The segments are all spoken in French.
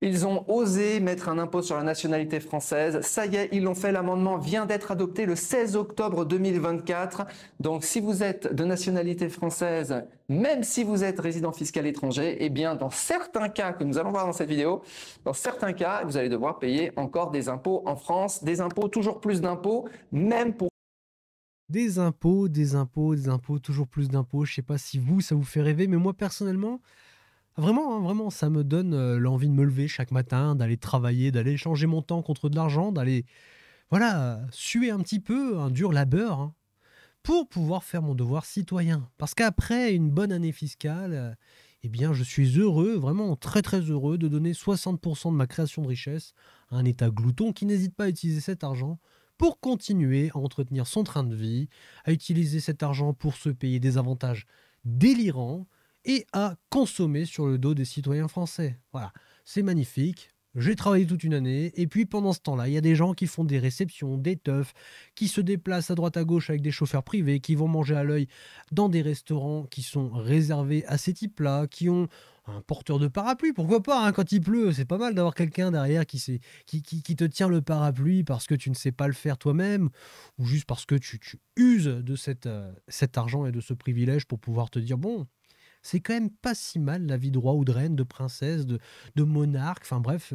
Ils ont osé mettre un impôt sur la nationalité française. Ça y est, ils l'ont fait. L'amendement vient d'être adopté le 16 octobre 2024. Donc, si vous êtes de nationalité française, même si vous êtes résident fiscal étranger, eh bien, dans certains cas que nous allons voir dans cette vidéo, dans certains cas, vous allez devoir payer encore des impôts en France, des impôts, toujours plus d'impôts, même pour Des impôts, des impôts, des impôts, toujours plus d'impôts. Je sais pas si vous, ça vous fait rêver, mais moi personnellement, vraiment, hein, vraiment, ça me donne l'envie de me lever chaque matin, d'aller travailler, d'aller échanger mon temps contre de l'argent, d'aller, voilà, suer un petit peu, un dur labeur, hein, pour pouvoir faire mon devoir citoyen. Parce qu'après une bonne année fiscale, eh bien, je suis heureux, vraiment très très heureux, de donner 60% de ma création de richesse à un État glouton qui n'hésite pas à utiliser cet argent pour continuer à entretenir son train de vie, à utiliser cet argent pour se payer des avantages délirants et à consommer sur le dos des citoyens français. Voilà, c'est magnifique. J'ai travaillé toute une année, et puis pendant ce temps-là, il y a des gens qui font des réceptions, des teufs, qui se déplacent à droite à gauche avec des chauffeurs privés, qui vont manger à l'œil dans des restaurants qui sont réservés à ces types-là, qui ont un porteur de parapluie, pourquoi pas, hein, quand il pleut, c'est pas mal d'avoir quelqu'un derrière qui te tient le parapluie parce que tu ne sais pas le faire toi-même, ou juste parce que tu uses de cet argent et de ce privilège pour pouvoir te dire, bon, c'est quand même pas si mal la vie de roi ou de reine, de princesse, de monarque, enfin bref,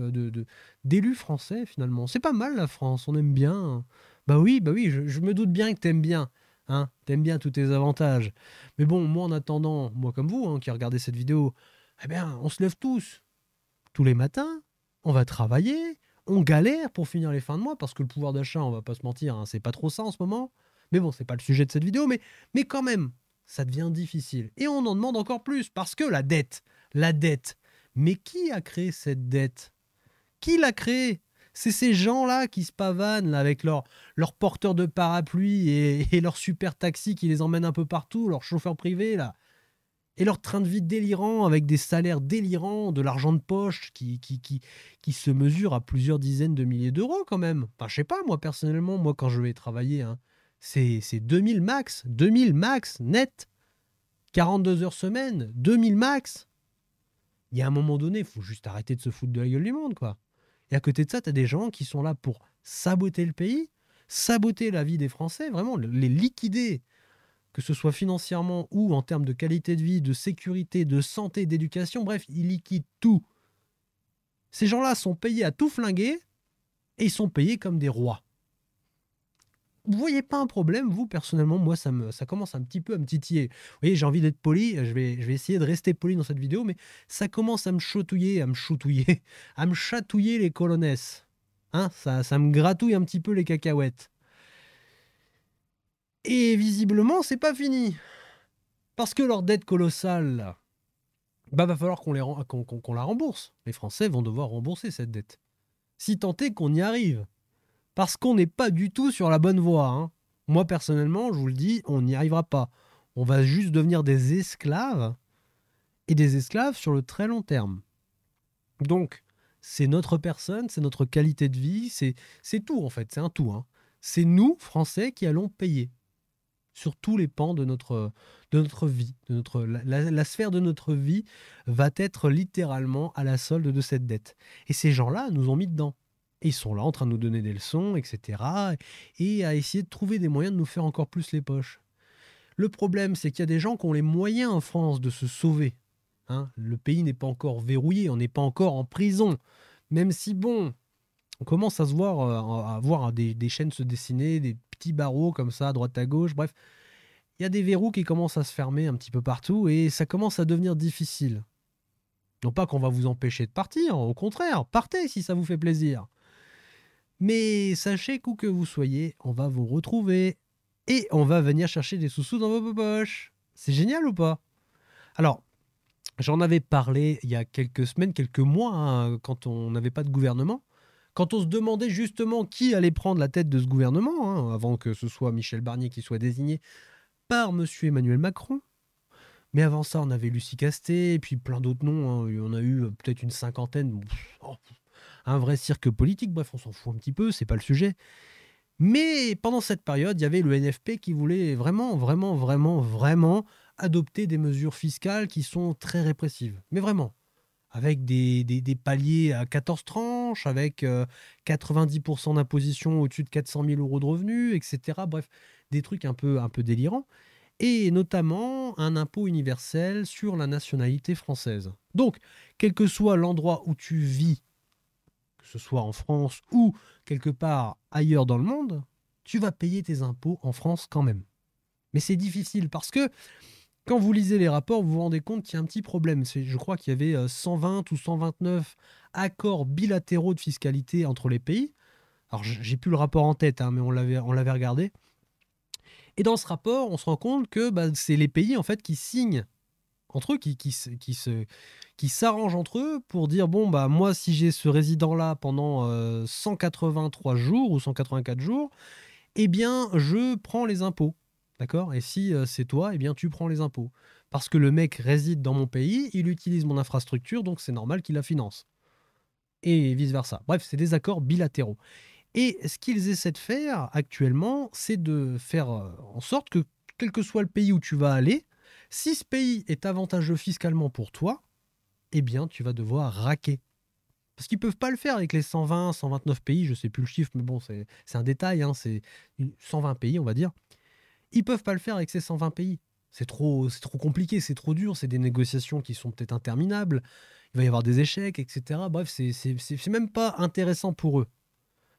d'élus français finalement. C'est pas mal la France, on aime bien, hein. Bah oui, je me doute bien que t'aimes bien, hein, t'aimes bien tous tes avantages. Mais bon, moi en attendant, moi comme vous, hein, qui regardez cette vidéo, eh bien, on se lève tous les matins, on va travailler, on galère pour finir les fins de mois, parce que le pouvoir d'achat, on va pas se mentir, hein, c'est pas trop ça en ce moment. Mais bon, c'est pas le sujet de cette vidéo, mais quand même, ça devient difficile. Et on en demande encore plus, parce que la dette. Mais qui a créé cette dette? Qui l'a créée? C'est ces gens-là qui se pavanent là, avec leur porteur de parapluie et leur super taxi qui les emmène un peu partout, leur chauffeur privé là. Et leur train de vie délirant, avec des salaires délirants, de l'argent de poche qui se mesure à plusieurs dizaines de milliers d'euros quand même. Enfin, je sais pas, moi personnellement, moi quand je vais travailler, hein, c'est 2000 max, net. 42 heures semaine, 2000 max. Il y a un moment donné, il faut juste arrêter de se foutre de la gueule du monde, quoi. Et à côté de ça, tu as des gens qui sont là pour saboter le pays, saboter la vie des Français, vraiment les liquider, que ce soit financièrement ou en termes de qualité de vie, de sécurité, de santé, d'éducation, bref, ils liquident tout. Ces gens-là sont payés à tout flinguer et ils sont payés comme des rois. Vous voyez pas un problème, vous, personnellement? Moi, ça commence un petit peu à me titiller. Vous voyez, j'ai envie d'être poli, je vais essayer de rester poli dans cette vidéo, mais ça commence à me chatouiller, à me chatouiller les colonesses. Hein, ça me gratouille un petit peu les cacahuètes. Et visiblement, c'est pas fini. Parce que leur dette colossale, là, bah, va falloir qu'on la rembourse. Les Français vont devoir rembourser cette dette. Si tant est qu'on y arrive. Parce qu'on n'est pas du tout sur la bonne voie, hein. Moi, personnellement, je vous le dis, on n'y arrivera pas. On va juste devenir des esclaves, et des esclaves sur le très long terme. Donc, c'est notre personne, c'est notre qualité de vie, c'est tout en fait, c'est un tout, hein. C'est nous, Français, qui allons payer sur tous les pans de notre vie. La sphère de notre vie va être littéralement à la solde de cette dette. Et ces gens-là nous ont mis dedans. Et ils sont là en train de nous donner des leçons, etc. Et à essayer de trouver des moyens de nous faire encore plus les poches. Le problème, c'est qu'il y a des gens qui ont les moyens en France de se sauver, hein. Le pays n'est pas encore verrouillé, on n'est pas encore en prison. Même si, bon, on commence à se voir, à voir des chaînes se dessiner, des petits barreaux comme ça, à droite à gauche, bref. Il y a des verrous qui commencent à se fermer un petit peu partout et ça commence à devenir difficile. Non pas qu'on va vous empêcher de partir, au contraire, partez si ça vous fait plaisir. Mais sachez qu'où que vous soyez, on va vous retrouver et on va venir chercher des sous-sous dans vos poches. C'est génial ou pas? Alors, j'en avais parlé il y a quelques semaines, quelques mois, hein, quand on n'avait pas de gouvernement. Quand on se demandait justement qui allait prendre la tête de ce gouvernement, hein, avant que ce soit Michel Barnier qui soit désigné par monsieur Emmanuel Macron. Mais avant ça, on avait Lucie Castet, et puis plein d'autres noms, hein. Il y en a eu peut-être une cinquantaine. Un vrai cirque politique, bref, on s'en fout un petit peu, c'est pas le sujet. Mais pendant cette période, il y avait le NFP qui voulait vraiment, vraiment, vraiment, vraiment adopter des mesures fiscales qui sont très répressives. Mais vraiment. avec des paliers à 14 tranches, avec 90% d'imposition au-dessus de 400 000 euros de revenus, etc. Bref, des trucs un peu délirants. Et notamment un impôt universel sur la nationalité française. Donc, quel que soit l'endroit où tu vis, que ce soit en France ou quelque part ailleurs dans le monde, tu vas payer tes impôts en France quand même. Mais c'est difficile parce que quand vous lisez les rapports, vous vous rendez compte qu'il y a un petit problème. Je crois qu'il y avait 120 ou 129 accords bilatéraux de fiscalité entre les pays. Alors, j'ai plus le rapport en tête, hein, mais on l'avait regardé. Et dans ce rapport, on se rend compte que c'est les pays en fait qui signent entre eux, qui s'arrangent entre eux pour dire bon moi si j'ai ce résident là pendant 183 jours ou 184 jours, eh bien je prends les impôts, d'accord? Et si c'est toi, eh bien tu prends les impôts parce que le mec réside dans mon pays, il utilise mon infrastructure, donc c'est normal qu'il la finance et vice versa. Bref, c'est des accords bilatéraux. Et ce qu'ils essaient de faire actuellement, c'est de faire en sorte que, quel que soit le pays où tu vas aller, si ce pays est avantageux fiscalement pour toi, eh bien, tu vas devoir raquer. Parce qu'ils ne peuvent pas le faire avec les 120, 129 pays, je ne sais plus le chiffre, mais bon, c'est un détail, hein, c'est 120 pays, on va dire. Ils ne peuvent pas le faire avec ces 120 pays. C'est trop compliqué, c'est trop dur, c'est des négociations qui sont peut-être interminables, il va y avoir des échecs, etc. Bref, c'est même pas intéressant pour eux.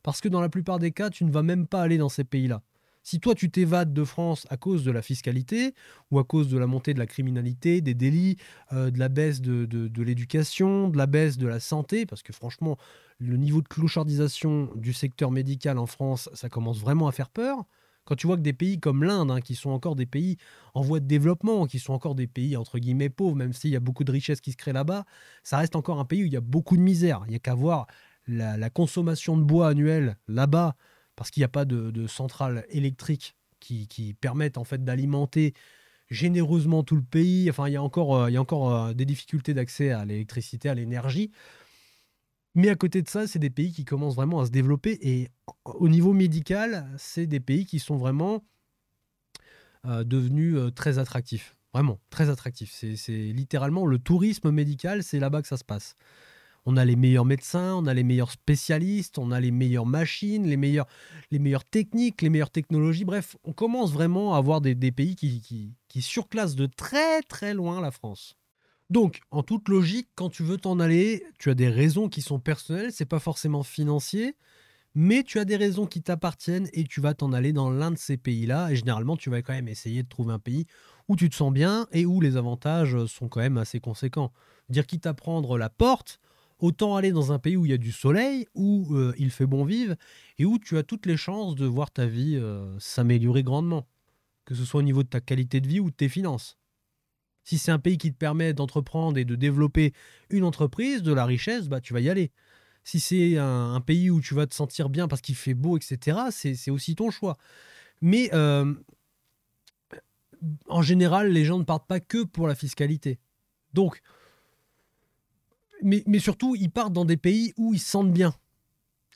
Parce que dans la plupart des cas, tu ne vas même pas aller dans ces pays-là. Si toi, tu t'évades de France à cause de la fiscalité ou à cause de la montée de la criminalité, des délits, de la baisse de l'éducation, de la baisse de la santé, parce que franchement, le niveau de clochardisation du secteur médical en France, ça commence vraiment à faire peur. Quand tu vois que des pays comme l'Inde, hein, qui sont encore des pays en voie de développement, qui sont encore des pays entre guillemets pauvres, même s'il y a beaucoup de richesses qui se créent là-bas, ça reste encore un pays où il y a beaucoup de misère. Il n'y a qu'à voir la consommation de bois annuelle là-bas, parce qu'il n'y a pas de centrales électriques qui permettent en fait d'alimenter généreusement tout le pays. Enfin, il y a encore des difficultés d'accès à l'électricité, à l'énergie. Mais à côté de ça, c'est des pays qui commencent vraiment à se développer. Et au niveau médical, c'est des pays qui sont vraiment devenus très attractifs. Vraiment, très attractifs. C'est littéralement le tourisme médical, c'est là-bas que ça se passe. On a les meilleurs médecins, on a les meilleurs spécialistes, on a les meilleures machines, les meilleures techniques, les meilleures technologies. Bref, on commence vraiment à avoir des pays qui surclassent de très très loin la France. Donc, en toute logique, quand tu veux t'en aller, tu as des raisons qui sont personnelles, c'est pas forcément financier, mais tu as des raisons qui t'appartiennent et tu vas t'en aller dans l'un de ces pays-là. Et généralement, tu vas quand même essayer de trouver un pays où tu te sens bien et où les avantages sont quand même assez conséquents. Dire quitte à prendre la porte, autant aller dans un pays où il y a du soleil, où il fait bon vivre et où tu as toutes les chances de voir ta vie s'améliorer grandement, que ce soit au niveau de ta qualité de vie ou de tes finances. Si c'est un pays qui te permet d'entreprendre et de développer une entreprise, de la richesse, tu vas y aller. Si c'est un pays où tu vas te sentir bien parce qu'il fait beau, etc., c'est aussi ton choix. Mais en général, les gens ne partent pas que pour la fiscalité. Donc, mais surtout, ils partent dans des pays où ils se sentent bien.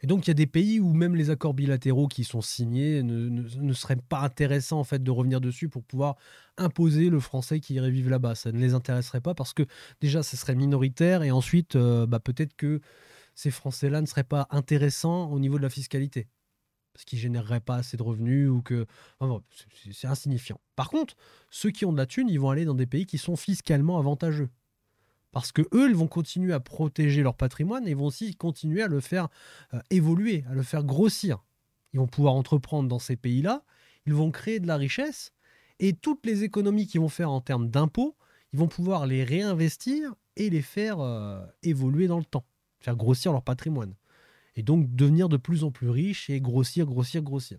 Et donc, il y a des pays où même les accords bilatéraux qui sont signés ne seraient pas intéressants en fait, de revenir dessus pour pouvoir imposer le français qui irait vivre là-bas. Ça ne les intéresserait pas parce que déjà, ce serait minoritaire et ensuite, peut-être que ces Français-là ne seraient pas intéressants au niveau de la fiscalité parce qu'ils ne généreraient pas assez de revenus ou que... Enfin, c'est insignifiant. Par contre, ceux qui ont de la thune, ils vont aller dans des pays qui sont fiscalement avantageux. Parce que eux, ils vont continuer à protéger leur patrimoine et ils vont aussi continuer à le faire évoluer, à le faire grossir. Ils vont pouvoir entreprendre dans ces pays-là, ils vont créer de la richesse et toutes les économies qu'ils vont faire en termes d'impôts, ils vont pouvoir les réinvestir et les faire évoluer dans le temps, faire grossir leur patrimoine. Et donc devenir de plus en plus riches et grossir, grossir, grossir.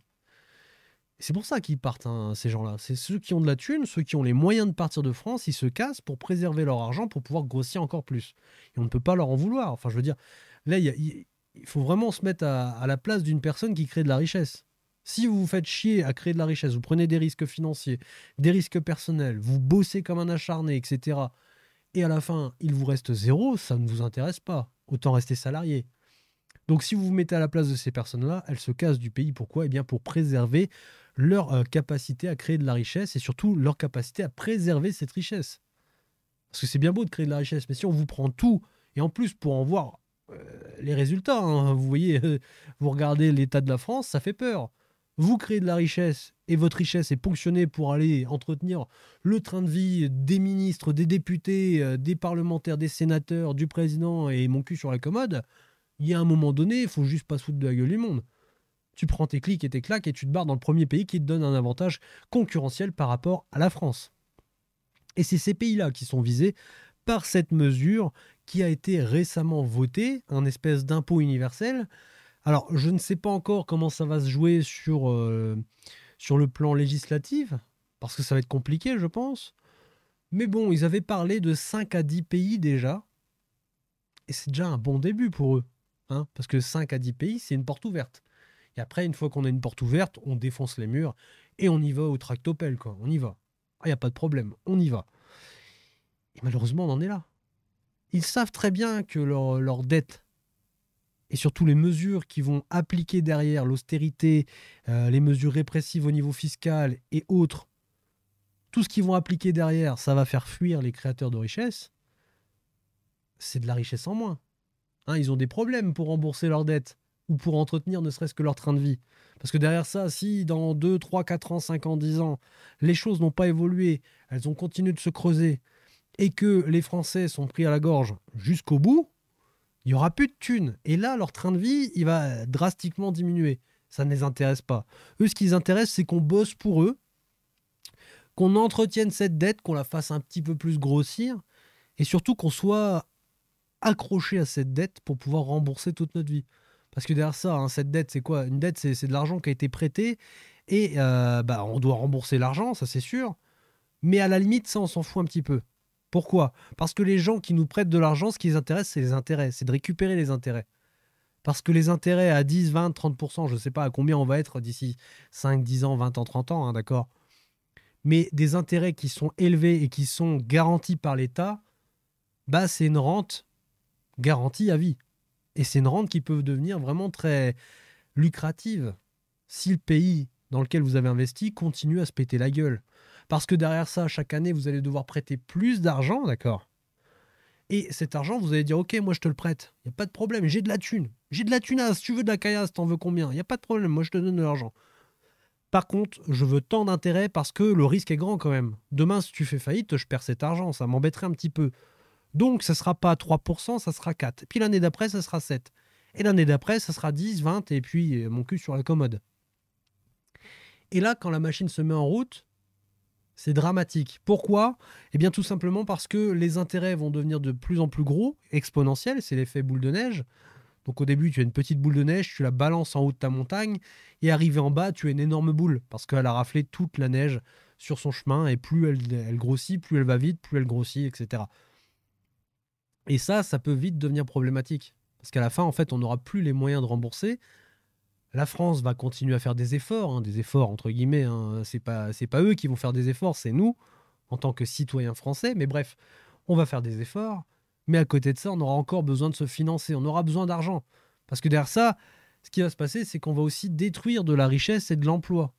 C'est pour ça qu'ils partent, hein, ces gens-là. C'est ceux qui ont de la thune, ceux qui ont les moyens de partir de France, ils se cassent pour préserver leur argent, pour pouvoir grossir encore plus. Et on ne peut pas leur en vouloir. Enfin, je veux dire, là, il faut vraiment se mettre à la place d'une personne qui crée de la richesse. Si vous vous faites chier à créer de la richesse, vous prenez des risques financiers, des risques personnels, vous bossez comme un acharné, etc. Et à la fin, il vous reste zéro, ça ne vous intéresse pas. Autant rester salarié. Donc si vous vous mettez à la place de ces personnes-là, elles se cassent du pays. Pourquoi? Eh bien pour préserver leur capacité à créer de la richesse et surtout leur capacité à préserver cette richesse. Parce que c'est bien beau de créer de la richesse, mais si on vous prend tout Et en plus, pour en voir les résultats, hein, vous voyez, vous regardez l'état de la France, ça fait peur. Vous créez de la richesse et votre richesse est ponctionnée pour aller entretenir le train de vie des ministres, des députés, des parlementaires, des sénateurs, du président et mon cul sur la commode. Il y a un moment donné, il faut juste pas se foutre de la gueule du monde. Tu prends tes clics et tes claques et tu te barres dans le premier pays qui te donne un avantage concurrentiel par rapport à la France. Et c'est ces pays-là qui sont visés par cette mesure qui a été récemment votée, un espèce d'impôt universel. Alors, je ne sais pas encore comment ça va se jouer sur le plan législatif, parce que ça va être compliqué, je pense. Mais bon, ils avaient parlé de 5 à 10 pays déjà, et c'est déjà un bon début pour eux. Hein, parce que 5 à 10 pays, c'est une porte ouverte. Et après, une fois qu'on a une porte ouverte, on défonce les murs, et on y va au tractopelle, quoi. On y va. Il n'y a pas de problème, on y va. Et malheureusement, on en est là. Ils savent très bien que leur dette, et surtout les mesures qui vont appliquer derrière, l'austérité, les mesures répressives au niveau fiscal et autres, tout ce qu'ils vont appliquer derrière, ça va faire fuir les créateurs de richesse. C'est de la richesse en moins. Hein, ils ont des problèmes pour rembourser leurs dettes ou pour entretenir ne serait-ce que leur train de vie. Parce que derrière ça, si dans 2, 3, 4 ans, 5 ans, 10 ans, les choses n'ont pas évolué, elles ont continué de se creuser, et que les Français sont pris à la gorge jusqu'au bout, il n'y aura plus de thunes. Et là, leur train de vie, il va drastiquement diminuer. Ça ne les intéresse pas. Eux, ce qui les intéresse, c'est qu'on bosse pour eux, qu'on entretienne cette dette, qu'on la fasse un petit peu plus grossir, et surtout qu'on soit accroché à cette dette pour pouvoir rembourser toute notre vie. Parce que derrière ça, hein, cette dette, c'est quoi? Une dette, c'est de l'argent qui a été prêté, et on doit rembourser l'argent, ça c'est sûr. Mais à la limite, ça, on s'en fout un petit peu. Pourquoi? Parce que les gens qui nous prêtent de l'argent, ce qui les intéresse, c'est les intérêts. C'est de récupérer les intérêts. Parce que les intérêts à 10, 20, 30%, je ne sais pas à combien on va être d'ici 5, 10 ans, 20 ans, 30 ans, hein, d'accord? Mais des intérêts qui sont élevés et qui sont garantis par l'État, bah, c'est une rente garantie à vie. Et c'est une rente qui peut devenir vraiment très lucrative si le pays dans lequel vous avez investi continue à se péter la gueule. Parce que derrière ça, chaque année, vous allez devoir prêter plus d'argent, d'accord? Et cet argent, vous allez dire, ok, moi je te le prête. Il n'y a pas de problème, j'ai de la thune. J'ai de la thunasse, tu veux de la caillasse, t'en veux combien? Il n'y a pas de problème, moi je te donne de l'argent. Par contre, je veux tant d'intérêt parce que le risque est grand quand même. Demain, si tu fais faillite, je perds cet argent, ça m'embêterait un petit peu. Donc, ça ne sera pas 3%, ça sera 4. Puis l'année d'après, ça sera 7. Et l'année d'après, ça sera 10, 20, et puis mon cul sur la commode. Et là, quand la machine se met en route, c'est dramatique. Pourquoi? Eh bien, tout simplement parce que les intérêts vont devenir de plus en plus gros, exponentiels, c'est l'effet boule de neige. Donc au début, tu as une petite boule de neige, tu la balances en haut de ta montagne, et arrivé en bas, tu as une énorme boule, parce qu'elle a raflé toute la neige sur son chemin, et plus elle grossit, plus elle va vite, plus elle grossit, etc. Et ça peut vite devenir problématique. Parce qu'à la fin, en fait, on n'aura plus les moyens de rembourser. La France va continuer à faire des efforts entre guillemets. Hein. C'est pas eux qui vont faire des efforts, c'est nous, en tant que citoyens français. Mais bref, on va faire des efforts. Mais à côté de ça, on aura encore besoin de se financer. On aura besoin d'argent. Parce que derrière ça, ce qui va se passer, c'est qu'on va aussi détruire de la richesse et de l'emploi.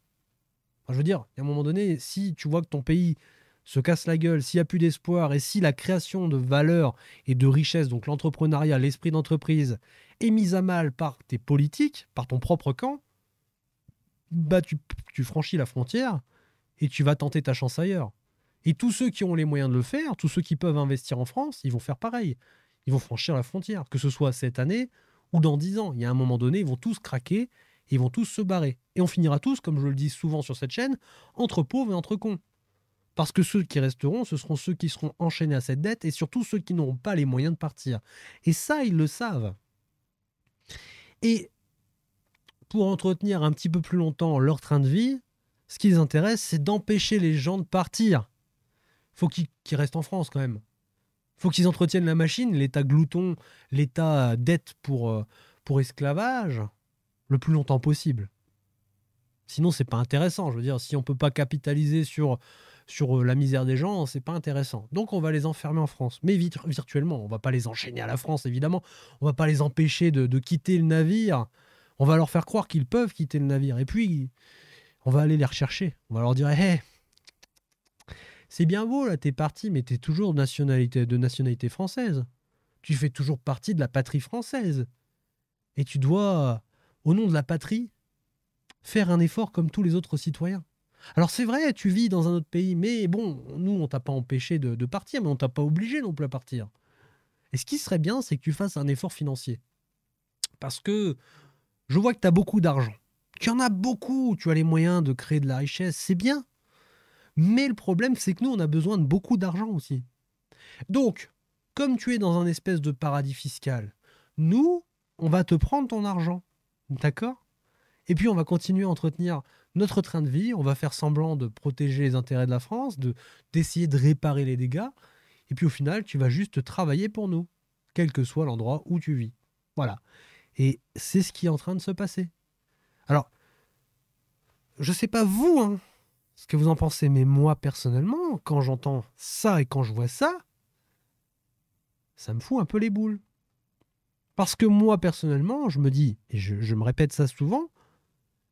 Enfin, je veux dire, à un moment donné, si tu vois que ton pays se casse la gueule, s'il n'y a plus d'espoir et si la création de valeur et de richesse, donc l'entrepreneuriat, l'esprit d'entreprise, est mise à mal par tes politiques, par ton propre camp, bah tu franchis la frontière et tu vas tenter ta chance ailleurs. Et tous ceux qui ont les moyens de le faire, tous ceux qui peuvent investir en France, ils vont faire pareil. Ils vont franchir la frontière, que ce soit cette année ou dans 10 ans. Il y a un moment donné, ils vont tous craquer et ils vont tous se barrer. Et on finira tous, comme je le dis souvent sur cette chaîne, entre pauvres et entre cons. Parce que ceux qui resteront, ce seront ceux qui seront enchaînés à cette dette et surtout ceux qui n'auront pas les moyens de partir. Et ça, ils le savent. Et pour entretenir un petit peu plus longtemps leur train de vie, ce qui les intéresse, c'est d'empêcher les gens de partir. Il faut qu'ils restent en France quand même. Il faut qu'ils entretiennent la machine, l'état glouton, l'état dette pour esclavage, le plus longtemps possible. Sinon, c'est pas intéressant. Je veux dire, si on peut pas capitaliser sur la misère des gens, c'est pas intéressant. Donc on va les enfermer en France, mais virtuellement. On va pas les enchaîner à la France, évidemment. On va pas les empêcher de quitter le navire. On va leur faire croire qu'ils peuvent quitter le navire. Et puis, on va aller les rechercher. On va leur dire, hey, c'est bien beau, là, t'es parti, mais t'es toujours de nationalité française. tu fais toujours partie de la patrie française. Et tu dois, au nom de la patrie, faire un effort comme tous les autres citoyens. Alors c'est vrai, tu vis dans un autre pays, mais bon, nous, on t'a pas empêché de partir, mais on t'a pas obligé non plus à partir. Et ce qui serait bien, c'est que tu fasses un effort financier. Parce que je vois que tu as beaucoup d'argent. Tu en as beaucoup, tu as les moyens de créer de la richesse, c'est bien. Mais le problème, c'est que nous, on a besoin de beaucoup d'argent aussi. Donc, comme tu es dans un espèce de paradis fiscal, nous, on va te prendre ton argent. D'accord? Et puis, on va continuer à entretenir notre train de vie. On va faire semblant de protéger les intérêts de la France, d'essayer de réparer les dégâts. Et puis, au final, tu vas juste travailler pour nous, quel que soit l'endroit où tu vis. Voilà. Et c'est ce qui est en train de se passer. Alors, je sais pas vous, hein, ce que vous en pensez, mais moi, personnellement, quand j'entends ça et quand je vois ça, ça me fout un peu les boules. Parce que moi, personnellement, je me dis, et je me répète ça souvent,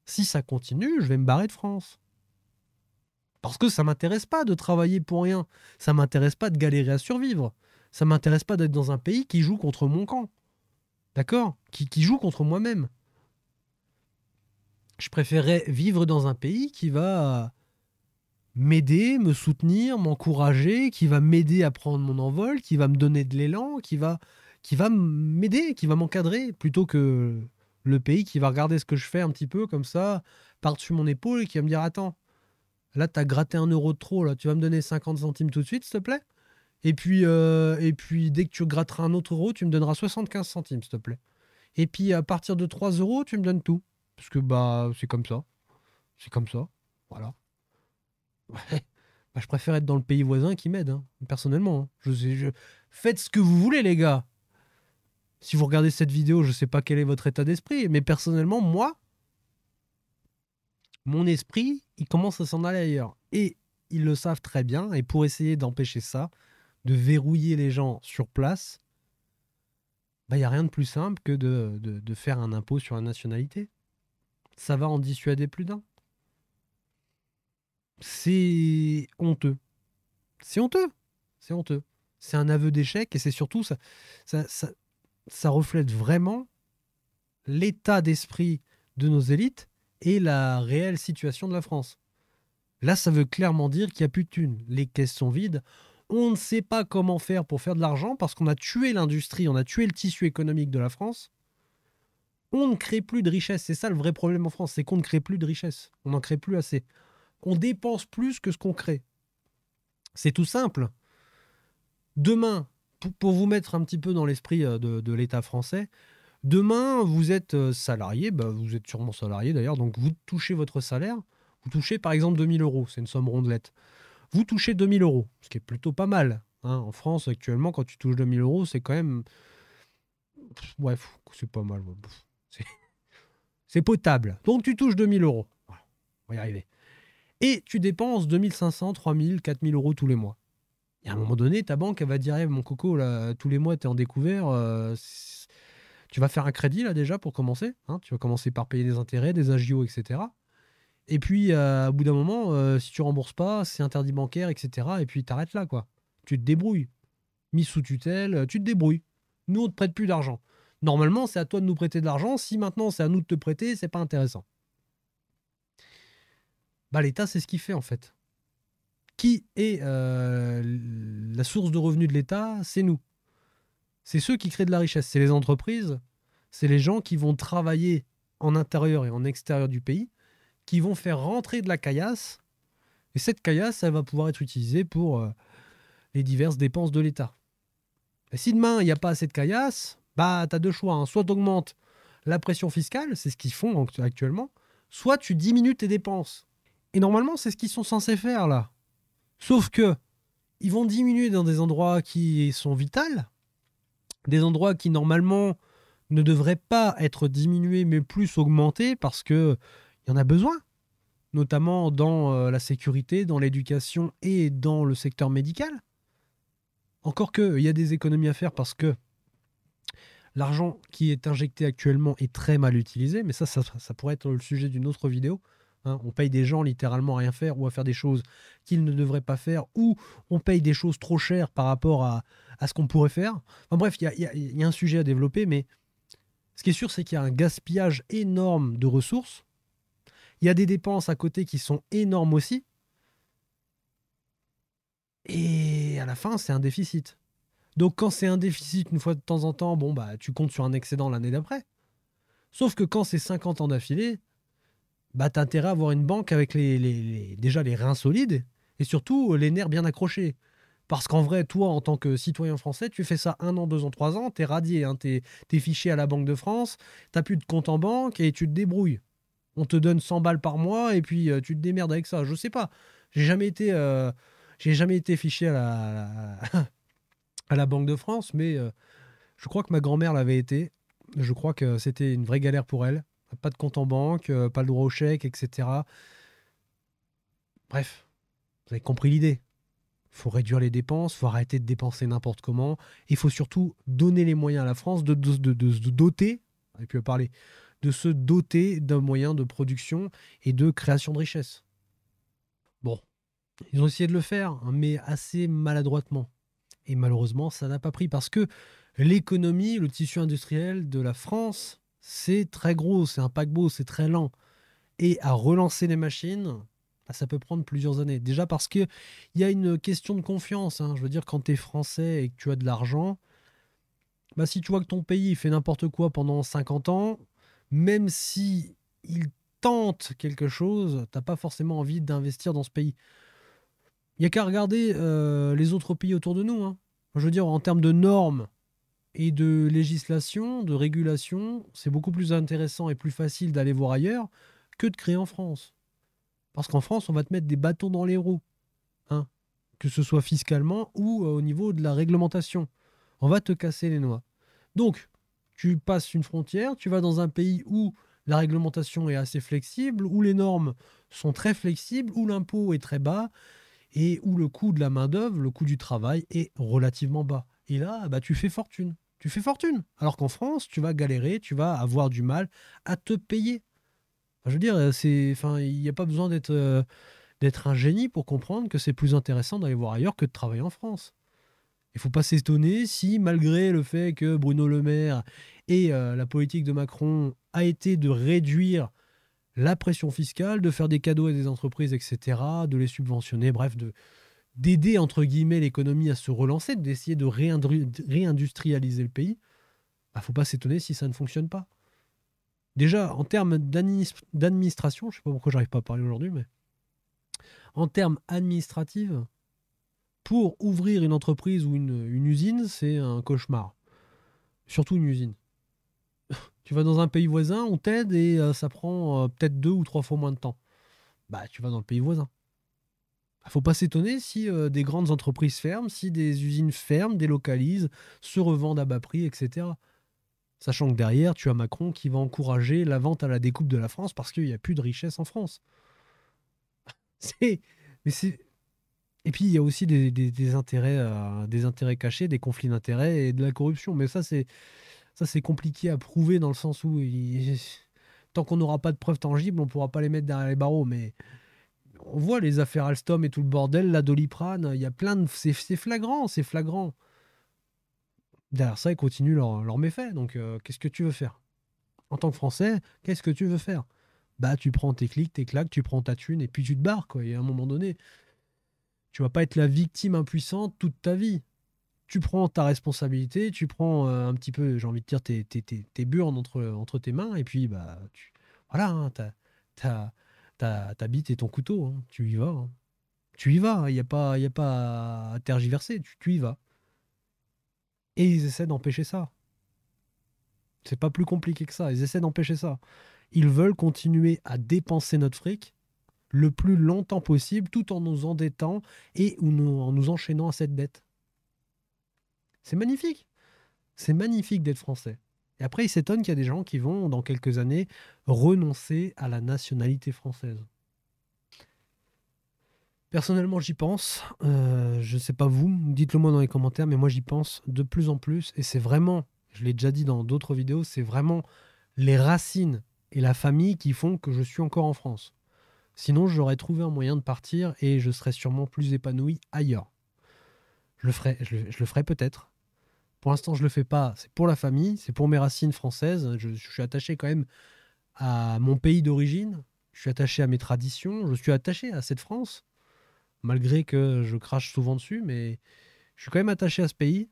si ça continue, je vais me barrer de France. Parce que ça m'intéresse pas de travailler pour rien. Ça m'intéresse pas de galérer à survivre. Ça m'intéresse pas d'être dans un pays qui joue contre mon camp. D'accord? Qui joue contre moi-même. Je préférerais vivre dans un pays qui va m'aider, me soutenir, m'encourager, qui va m'aider à prendre mon envol, qui va me donner de l'élan, qui va m'aider, qui va m'encadrer, plutôt que le pays qui va regarder ce que je fais un petit peu comme ça, par-dessus mon épaule, et qui va me dire: attends, là t'as gratté 1 € de trop, là, tu vas me donner 50 centimes tout de suite, s'il te plaît. Et puis dès que tu gratteras 1 autre euro, tu me donneras 75 centimes, s'il te plaît. Et puis à partir de 3 €, tu me donnes tout. Parce que bah c'est comme ça. C'est comme ça. Voilà. Ouais. Bah, je préfère être dans le pays voisin qui m'aide, hein, personnellement. Hein. Faites ce que vous voulez, les gars. Si vous regardez cette vidéo, je sais pas quel est votre état d'esprit, mais personnellement, moi, mon esprit, il commence à s'en aller ailleurs. Et ils le savent très bien. Et pour essayer d'empêcher ça, de verrouiller les gens sur place, bah, il n'y a rien de plus simple que de faire un impôt sur la nationalité. Ça va en dissuader plus d'un. C'est honteux. C'est honteux. C'est honteux. C'est un aveu d'échec et c'est surtout ça, ça, ça reflète vraiment l'état d'esprit de nos élites et la réelle situation de la France. Là, ça veut clairement dire qu'il n'y a plus de thunes. Les caisses sont vides. On ne sait pas comment faire pour faire de l'argent parce qu'on a tué l'industrie, on a tué le tissu économique de la France. On ne crée plus de richesse. C'est ça le vrai problème en France, c'est qu'on ne crée plus de richesse. On n'en crée plus assez. On dépense plus que ce qu'on crée. C'est tout simple. Demain, pour vous mettre un petit peu dans l'esprit de l'État français, demain, vous êtes salarié, bah, vous êtes sûrement salarié d'ailleurs, donc vous touchez votre salaire, vous touchez par exemple 2000 €, c'est une somme rondelette. Vous touchez 2000 €, ce qui est plutôt pas mal. Hein. En France, actuellement, quand tu touches 2000 €, c'est quand même... Ouais, c'est pas mal. Ouais. C'est potable. Donc tu touches 2000 €. Voilà, on va y arriver. Et tu dépenses 2500, 3000, 4000 € tous les mois. Et à un moment donné, ta banque, elle va dire: hey, mon coco, là, tous les mois, tu es en découvert. Tu vas faire un crédit, là, déjà, pour commencer. Hein, tu vas commencer par payer des intérêts, des agios, etc. Et puis, au bout d'un moment, si tu rembourses pas, c'est interdit bancaire, etc. Et puis, t'arrêtes là, quoi. Tu te débrouilles. Mise sous tutelle, tu te débrouilles. Nous, on ne te prête plus d'argent. Normalement, c'est à toi de nous prêter de l'argent. Si maintenant, c'est à nous de te prêter, c'est pas intéressant. Bah, l'État, c'est ce qu'il fait, en fait. Qui est la source de revenus de l'État? C'est nous. C'est ceux qui créent de la richesse. C'est les entreprises. C'est les gens qui vont travailler en intérieur et en extérieur du pays, qui vont faire rentrer de la caillasse. Et cette caillasse, elle va pouvoir être utilisée pour les diverses dépenses de l'État. Et si demain, il n'y a pas assez de caillasse, bah, tu as deux choix. Hein. Soit tu augmentes la pression fiscale, c'est ce qu'ils font actuellement, soit tu diminues tes dépenses. Et normalement, c'est ce qu'ils sont censés faire, là. Sauf que ils vont diminuer dans des endroits qui sont vitaux, des endroits qui, normalement, ne devraient pas être diminués, mais plus augmentés, parce qu'il y en a besoin, notamment dans la sécurité, dans l'éducation et dans le secteur médical. Encore qu'il y a des économies à faire parce que l'argent qui est injecté actuellement est très mal utilisé, mais ça pourrait être le sujet d'une autre vidéo. hein. On paye des gens littéralement à rien faire ou à faire des choses qu'ils ne devraient pas faire, ou on paye des choses trop chères par rapport à ce qu'on pourrait faire. Enfin bref, il y a un sujet à développer, mais ce qui est sûr, c'est qu'il y a un gaspillage énorme de ressources. Il y a des dépenses à côté qui sont énormes aussi. Et à la fin, c'est un déficit. Donc quand c'est un déficit une fois de temps en temps, bon bah tu comptes sur un excédent l'année d'après. Sauf que quand c'est 50 ans d'affilée, bah t'as intérêt à avoir une banque avec déjà les reins solides et surtout les nerfs bien accrochés. Parce qu'en vrai, toi, en tant que citoyen français, tu fais ça 1 an, 2 ans, 3 ans, t'es radié, hein, t'es fiché à la Banque de France, t'as plus de compte en banque et tu te débrouilles. On te donne 100 balles par mois et puis tu te démerdes avec ça. Je sais pas. J'ai jamais été, euh, j'ai jamais été fiché à la Banque de France, mais je crois que ma grand-mère l'avait été. Je crois que c'était une vraie galère pour elle. Pas de compte en banque, pas le droit au chèque, etc. Bref, vous avez compris l'idée. Il faut réduire les dépenses, il faut arrêter de dépenser n'importe comment. Il faut surtout donner les moyens à la France de se doter, et puis parler, de se doter d'un moyen de production et de création de richesse. Bon, ils ont essayé de le faire, hein, mais assez maladroitement. Et malheureusement, ça n'a pas pris parce que l'économie, le tissu industriel de la France, c'est très gros, c'est un paquebot, c'est très lent. Et à relancer les machines, bah, ça peut prendre plusieurs années. Déjà parce qu'il y a une question de confiance, hein. Je veux dire, quand tu es français et que tu as de l'argent, bah, si tu vois que ton pays fait n'importe quoi pendant 50 ans, même si il tente quelque chose, t'as pas forcément envie d'investir dans ce pays. Il n'y a qu'à regarder les autres pays autour de nous, hein. Je veux dire, en termes de normes et de législation, de régulation, c'est beaucoup plus intéressant et plus facile d'aller voir ailleurs que de créer en France. Parce qu'en France, on va te mettre des bâtons dans les roues, hein, que ce soit fiscalement ou au niveau de la réglementation. On va te casser les noix. Donc, tu passes une frontière, tu vas dans un pays où la réglementation est assez flexible, où les normes sont très flexibles, où l'impôt est très bas et où le coût de la main-d'œuvre, le coût du travail est relativement bas. Et là, bah, tu fais fortune. Tu fais fortune. Alors qu'en France, tu vas galérer, tu vas avoir du mal à te payer. Enfin, je veux dire, il n'y a pas besoin d'être un génie pour comprendre que c'est plus intéressant d'aller voir ailleurs que de travailler en France. Il ne faut pas s'étonner si, malgré le fait que Bruno Le Maire et la politique de Macron a été de réduire la pression fiscale, de faire des cadeaux à des entreprises, etc., de les subventionner, bref, d'aider, entre guillemets, l'économie à se relancer, d'essayer de réindustrialiser le pays, il ne faut pas s'étonner si ça ne fonctionne pas. Déjà, en termes d'administration, je ne sais pas pourquoi j'arrive pas à parler aujourd'hui, mais en termes administratifs, pour ouvrir une entreprise ou une usine, c'est un cauchemar. Surtout une usine. Tu vas dans un pays voisin, on t'aide et ça prend peut-être 2 ou 3 fois moins de temps. Bah, tu vas dans le pays voisin. Il ne faut pas s'étonner si des grandes entreprises ferment, si des usines ferment, délocalisent, se revendent à bas prix, etc. Sachant que derrière, tu as Macron qui va encourager la vente à la découpe de la France parce qu'il n'y a plus de richesse en France. C'est, mais c'est, et puis il y a aussi des intérêts cachés, des conflits d'intérêts et de la corruption. Mais ça c'est compliqué à prouver dans le sens où tant qu'on n'aura pas de preuves tangibles, on ne pourra pas les mettre derrière les barreaux. Mais on voit les affaires Alstom et tout le bordel, la Doliprane, il y a plein de, c'est flagrant, c'est flagrant. Derrière ça, ils continuent leur méfait. Donc qu'est-ce que tu veux faire? En tant que Français, qu'est-ce que tu veux faire? Bah tu prends tes clics, tes claques, tu prends ta thune et puis tu te barres, quoi. Et à un moment donné, tu vas pas être la victime impuissante toute ta vie. Tu prends ta responsabilité, tu prends un petit peu, j'ai envie de dire, tes burnes entre tes mains, et puis bah voilà, hein, ta bite et ton couteau, hein, tu y vas. Hein. Tu y vas, il y a pas à tergiverser, tu y vas. Et ils essaient d'empêcher ça. C'est pas plus compliqué que ça, ils essaient d'empêcher ça. Ils veulent continuer à dépenser notre fric le plus longtemps possible, tout en nous endettant et en nous enchaînant à cette dette. C'est magnifique. C'est magnifique d'être français. Et après, ils s'étonnent qu'il y a des gens qui vont, dans quelques années, renoncer à la nationalité française. Personnellement, j'y pense. Je ne sais pas vous, dites-le moi dans les commentaires, mais moi j'y pense de plus en plus. Et c'est vraiment, je l'ai déjà dit dans d'autres vidéos, c'est vraiment les racines et la famille qui font que je suis encore en France. Sinon, j'aurais trouvé un moyen de partir et je serais sûrement plus épanoui ailleurs. Je le ferai peut-être. Pour l'instant, je le fais pas. C'est pour la famille, c'est pour mes racines françaises. Je suis attaché quand même à mon pays d'origine. Je suis attaché à mes traditions. Je suis attaché à cette France, malgré que je crache souvent dessus, mais je suis quand même attaché à ce pays.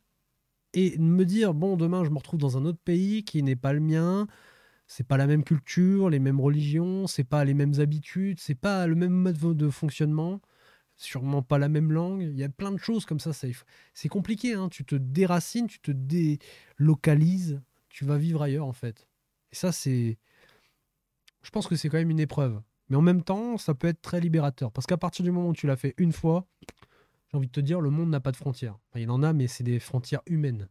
Et me dire, bon, demain, je me retrouve dans un autre pays qui n'est pas le mien, c'est pas la même culture, les mêmes religions, c'est pas les mêmes habitudes, c'est pas le même mode de fonctionnement, sûrement pas la même langue. Il y a plein de choses comme ça. C'est compliqué, hein. Tu te déracines, tu te délocalises, tu vas vivre ailleurs, en fait. Et ça, je pense que c'est quand même une épreuve. Mais en même temps, ça peut être très libérateur. Parce qu'à partir du moment où tu l'as fait une fois, j'ai envie de te dire, le monde n'a pas de frontières. Enfin, il en a, mais c'est des frontières humaines.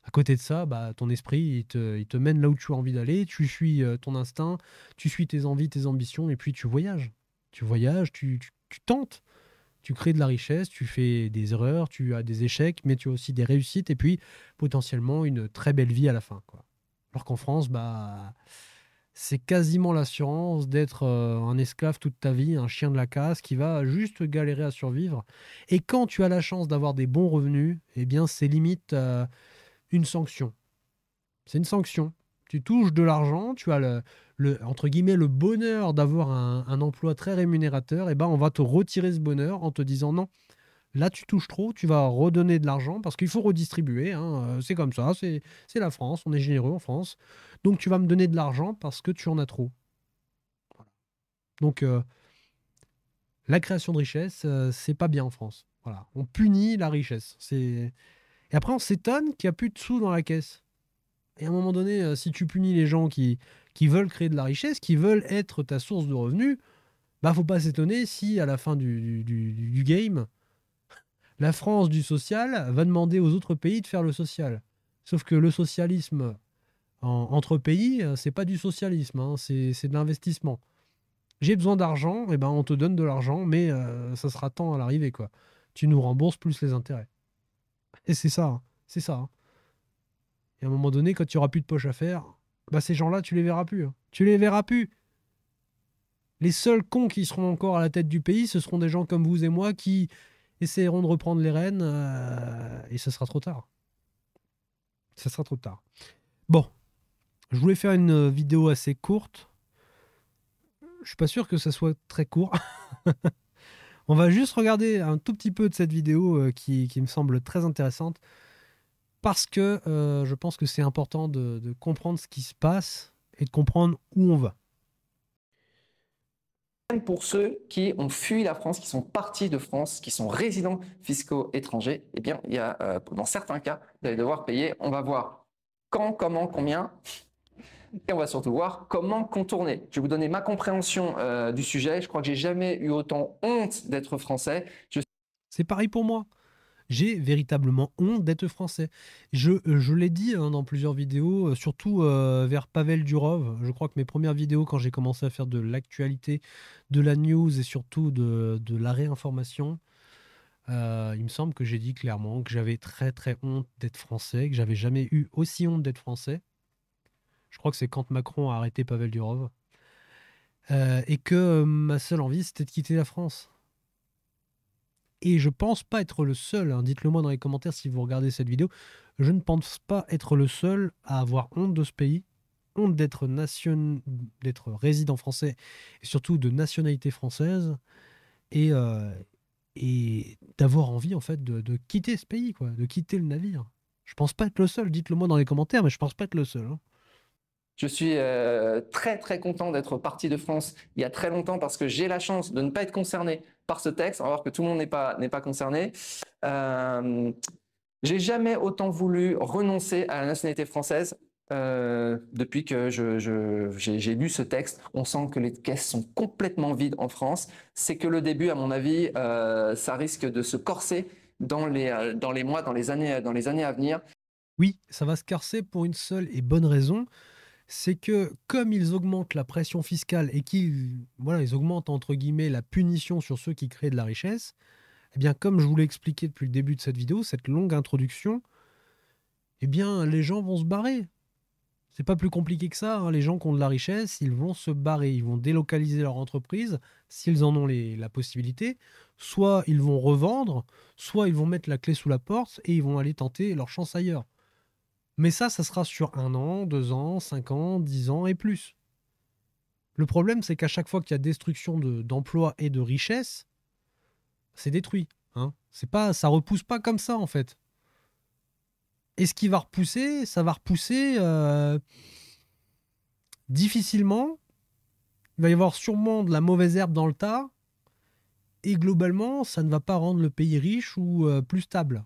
À côté de ça, bah, ton esprit, il te mène là où tu as envie d'aller, tu suis ton instinct, tu suis tes envies, tes ambitions, et puis tu voyages. Tu voyages, tu tentes, tu crées de la richesse, tu fais des erreurs, tu as des échecs, mais tu as aussi des réussites, et puis potentiellement une très belle vie à la fin, quoi. Alors qu'en France, bah, c'est quasiment l'assurance d'être un esclave toute ta vie, un chien de la casse qui va juste galérer à survivre. Et quand tu as la chance d'avoir des bons revenus, eh bien, c'est limite une sanction. C'est une sanction. Tu touches de l'argent, tu as entre guillemets, le bonheur d'avoir un emploi très rémunérateur, et ben on va te retirer ce bonheur en te disant non, là tu touches trop, tu vas redonner de l'argent parce qu'il faut redistribuer, hein, c'est comme ça, c'est la France, on est généreux en France. Donc tu vas me donner de l'argent parce que tu en as trop. Donc la création de richesse, c'est pas bien en France. Voilà, on punit la richesse. Et après on s'étonne qu'il n'y a plus de sous dans la caisse. Et à un moment donné, si tu punis les gens qui veulent créer de la richesse, qui veulent être ta source de revenus, bah faut pas s'étonner si à la fin du game, la France du social va demander aux autres pays de faire le social. Sauf que le socialisme entre pays, c'est pas du socialisme, hein, c'est de l'investissement. J'ai besoin d'argent, et ben on te donne de l'argent, mais ça sera tant à l'arrivée, quoi. Tu nous rembourses plus les intérêts. Et c'est ça, hein, c'est ça, hein. Et à un moment donné, quand tu auras plus de poche à faire, bah ces gens-là, tu les verras plus, hein. Tu les verras plus. Les seuls cons qui seront encore à la tête du pays, ce seront des gens comme vous et moi qui essaieront de reprendre les rênes, et ce sera trop tard. Ça sera trop tard. Bon, je voulais faire une vidéo assez courte. Je suis pas sûr que ça soit très court. On va juste regarder un tout petit peu de cette vidéo qui me semble très intéressante parce que je pense que c'est important de comprendre ce qui se passe et de comprendre où on va. Même pour ceux qui ont fui la France, qui sont partis de France, qui sont résidents fiscaux étrangers, eh bien, il y a, dans certains cas, vous allez devoir payer. On va voir quand, comment, combien, et on va surtout voir comment contourner. Je vais vous donner ma compréhension du sujet. Je crois que j'ai jamais eu autant honte d'être français. C'est pareil pour moi. J'ai véritablement honte d'être français. Je l'ai dit hein, dans plusieurs vidéos, surtout vers Pavel Durov. Je crois que mes premières vidéos, quand j'ai commencé à faire de l'actualité, de la news et surtout de la réinformation, il me semble que j'ai dit clairement que j'avais très très honte d'être français, que j'avais jamais eu aussi honte d'être français. Je crois que c'est quand Macron a arrêté Pavel Durov. Et que ma seule envie, c'était de quitter la France. Et je pense pas être le seul, hein, dites-le moi dans les commentaires si vous regardez cette vidéo, je ne pense pas être le seul à avoir honte de ce pays, honte d'être résident français et surtout de nationalité française et, et d'avoir envie en fait de quitter ce pays, quoi, de quitter le navire. Je pense pas être le seul, dites-le moi dans les commentaires, mais je pense pas être le seul, hein. Je suis très très content d'être parti de France il y a très longtemps parce que j'ai la chance de ne pas être concerné par ce texte, alors que tout le monde n'est pas concerné. J'ai jamais autant voulu renoncer à la nationalité française depuis que j'ai lu ce texte. On sent que les caisses sont complètement vides en France. C'est que le début, à mon avis, ça risque de se corser dans les mois, dans les années à venir. Oui, ça va se casser pour une seule et bonne raison, c'est que comme ils augmentent la pression fiscale et ils augmentent entre guillemets la punition sur ceux qui créent de la richesse, eh bien comme je vous l'ai expliqué depuis le début de cette vidéo, cette longue introduction, eh bien les gens vont se barrer. C'est pas plus compliqué que ça, hein. Les gens qui ont de la richesse, ils vont se barrer, ils vont délocaliser leur entreprise s'ils en ont la possibilité. Soit ils vont revendre, soit ils vont mettre la clé sous la porte et ils vont aller tenter leur chance ailleurs. Mais ça sera sur 1 an, 2 ans, 5 ans, 10 ans et plus. Le problème, c'est qu'à chaque fois qu'il y a destruction d'emplois et de richesses, c'est détruit, hein. C'est pas, ça repousse pas comme ça en fait. Et ce qui va repousser, ça va repousser difficilement. Il va y avoir sûrement de la mauvaise herbe dans le tas. Et globalement, ça ne va pas rendre le pays riche ou plus stable.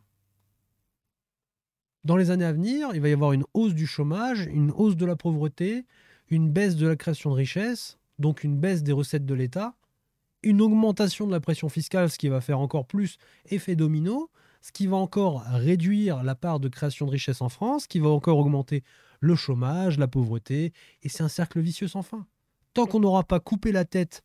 Dans les années à venir, il va y avoir une hausse du chômage, une hausse de la pauvreté, une baisse de la création de richesses, donc une baisse des recettes de l'État, une augmentation de la pression fiscale, ce qui va faire encore plus effet domino, ce qui va encore réduire la part de création de richesses en France, qui va encore augmenter le chômage, la pauvreté, et c'est un cercle vicieux sans fin. Tant qu'on n'aura pas coupé la tête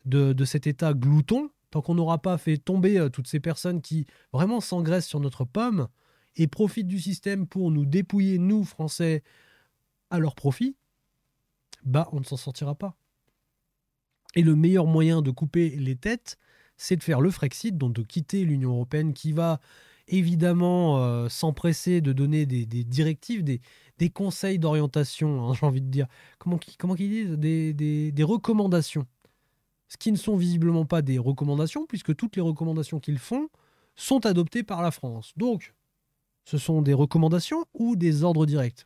de cet État glouton, tant qu'on n'aura pas fait tomber toutes ces personnes qui vraiment s'engraissent sur notre pomme et profitent du système pour nous dépouiller, nous, Français, à leur profit, bah on ne s'en sortira pas. Et le meilleur moyen de couper les têtes, c'est de faire le Frexit, donc de quitter l'Union européenne qui va évidemment s'empresser de donner des directives, des conseils d'orientation, hein, j'ai envie de dire. Comment qu'ils disent des recommandations. Ce qui ne sont visiblement pas des recommandations, puisque toutes les recommandations qu'ils font sont adoptées par la France. Donc, ce sont des recommandations ou des ordres directs?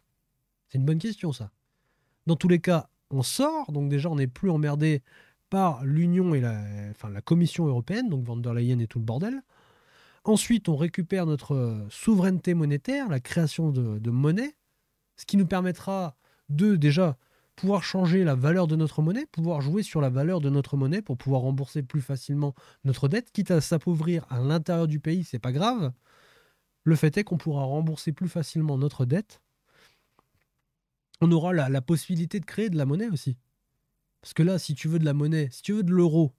C'est une bonne question, ça. Dans tous les cas, on sort, donc déjà on n'est plus emmerdé par l'Union et la Commission européenne, donc von der Leyen et tout le bordel. Ensuite, on récupère notre souveraineté monétaire, la création de monnaie, ce qui nous permettra de déjà pouvoir changer la valeur de notre monnaie, pouvoir jouer sur la valeur de notre monnaie pour pouvoir rembourser plus facilement notre dette, quitte à s'appauvrir à l'intérieur du pays, c'est pas grave. Le fait est qu'on pourra rembourser plus facilement notre dette. On aura la possibilité de créer de la monnaie aussi. Parce que là, si tu veux de la monnaie, si tu veux de l'euro,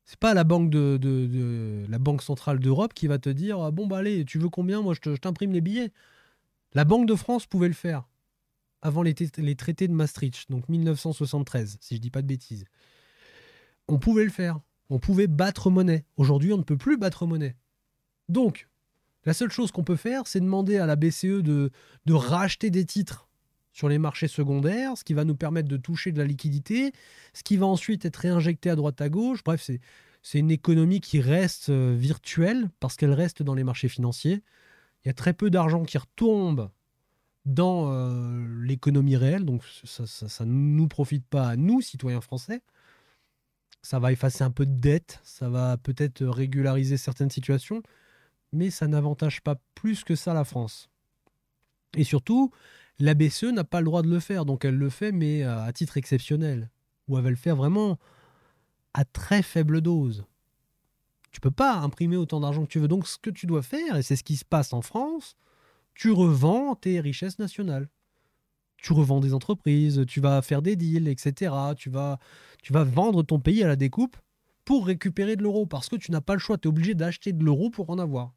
c'est pas la banque la Banque centrale d'Europe qui va te dire ah bon bah allez, tu veux combien? Moi je t'imprime les billets. La Banque de France pouvait le faire avant les traités de Maastricht, donc 1973, si je dis pas de bêtises. On pouvait le faire. On pouvait battre monnaie. Aujourd'hui, on ne peut plus battre monnaie. Donc, la seule chose qu'on peut faire, c'est demander à la BCE de racheter des titres sur les marchés secondaires, ce qui va nous permettre de toucher de la liquidité, ce qui va ensuite être réinjecté à droite à gauche. Bref, c'est une économie qui reste virtuelle parce qu'elle reste dans les marchés financiers. Il y a très peu d'argent qui retombe dans l'économie réelle, donc ça ne nous profite pas à nous, citoyens français. Ça va effacer un peu de dette, ça va peut-être régulariser certaines situations, mais ça n'avantage pas plus que ça la France. Et surtout, la BCE n'a pas le droit de le faire, donc elle le fait, mais à titre exceptionnel, ou elle va le faire vraiment à très faible dose. Tu peux pas imprimer autant d'argent que tu veux, donc ce que tu dois faire, et c'est ce qui se passe en France, tu revends tes richesses nationales. Tu revends des entreprises, tu vas faire des deals, etc. Tu vas vendre ton pays à la découpe pour récupérer de l'euro, parce que tu n'as pas le choix, tu es obligé d'acheter de l'euro pour en avoir.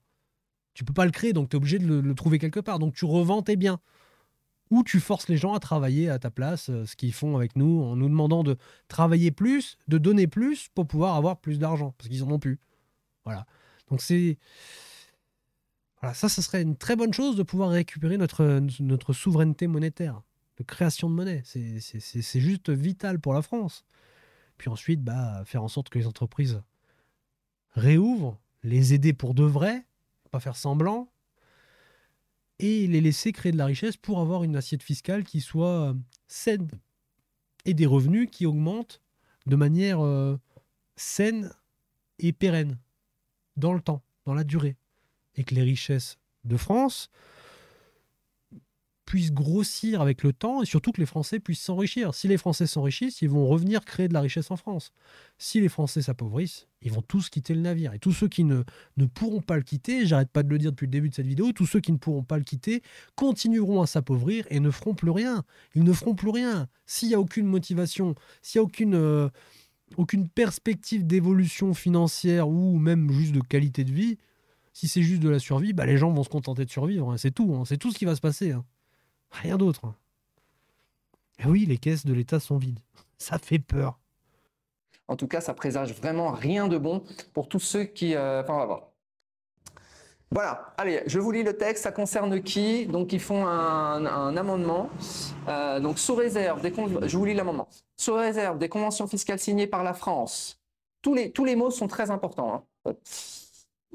Tu peux pas le créer, donc tu es obligé de le trouver quelque part. Donc tu revends tes biens. Ou tu forces les gens à travailler à ta place, ce qu'ils font avec nous, en nous demandant de travailler plus, de donner plus pour pouvoir avoir plus d'argent, parce qu'ils en ont plus. Voilà. Donc voilà, ça serait une très bonne chose de pouvoir récupérer notre souveraineté monétaire, de création de monnaie. C'est juste vital pour la France. Puis ensuite, faire en sorte que les entreprises réouvrent, les aider pour de vrai, pas faire semblant, et les laisser créer de la richesse pour avoir une assiette fiscale qui soit saine et des revenus qui augmentent de manière saine et pérenne, dans le temps, dans la durée. Et que les richesses de France puissent grossir avec le temps et surtout que les Français puissent s'enrichir. Si les Français s'enrichissent, ils vont revenir créer de la richesse en France. Si les Français s'appauvrissent, ils vont tous quitter le navire. Et tous ceux qui ne pourront pas le quitter, j'arrête pas de le dire depuis le début de cette vidéo, tous ceux qui ne pourront pas le quitter continueront à s'appauvrir et ne feront plus rien. Ils ne feront plus rien. S'il n'y a aucune motivation, s'il n'y a aucune perspective d'évolution financière ou même juste de qualité de vie, si c'est juste de la survie, les gens vont se contenter de survivre. Hein. C'est tout. Hein. C'est tout ce qui va se passer. Hein. Rien d'autre. Hein. oui, les caisses de l'État sont vides. Ça fait peur. En tout cas, ça présage vraiment rien de bon pour tous ceux qui... Enfin, on va voir. Voilà, allez, je vous lis le texte, ça concerne qui? Donc, ils font un amendement. Donc, sous réserve je vous lis l'amendement. Sous réserve des conventions fiscales signées par la France, tous les mots sont très importants, hein.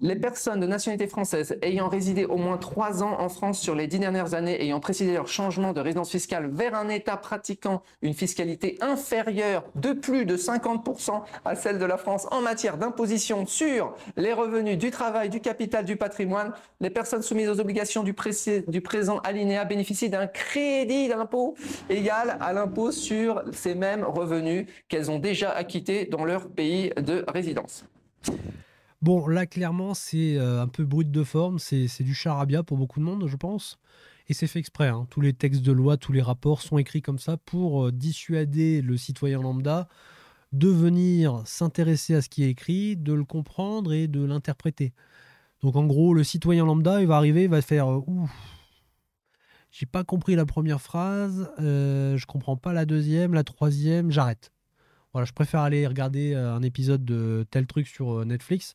Les personnes de nationalité française ayant résidé au moins 3 ans en France sur les 10 dernières années, ayant précisé leur changement de résidence fiscale vers un État pratiquant une fiscalité inférieure de plus de 50% à celle de la France en matière d'imposition sur les revenus du travail, du capital, du patrimoine, les personnes soumises aux obligations du présent alinéa bénéficient d'un crédit d'impôt égal à l'impôt sur ces mêmes revenus qu'elles ont déjà acquittés dans leur pays de résidence. Bon, là, clairement, c'est un peu brut de forme, c'est du charabia pour beaucoup de monde, je pense. Et c'est fait exprès, hein. Tous les textes de loi, tous les rapports sont écrits comme ça pour dissuader le citoyen lambda de venir s'intéresser à ce qui est écrit, de le comprendre et de l'interpréter. Donc en gros, le citoyen lambda, il va arriver, il va faire ouf, j'ai pas compris la première phrase, je comprends pas la deuxième, la troisième, j'arrête. Voilà, je préfère aller regarder un épisode de tel truc sur Netflix,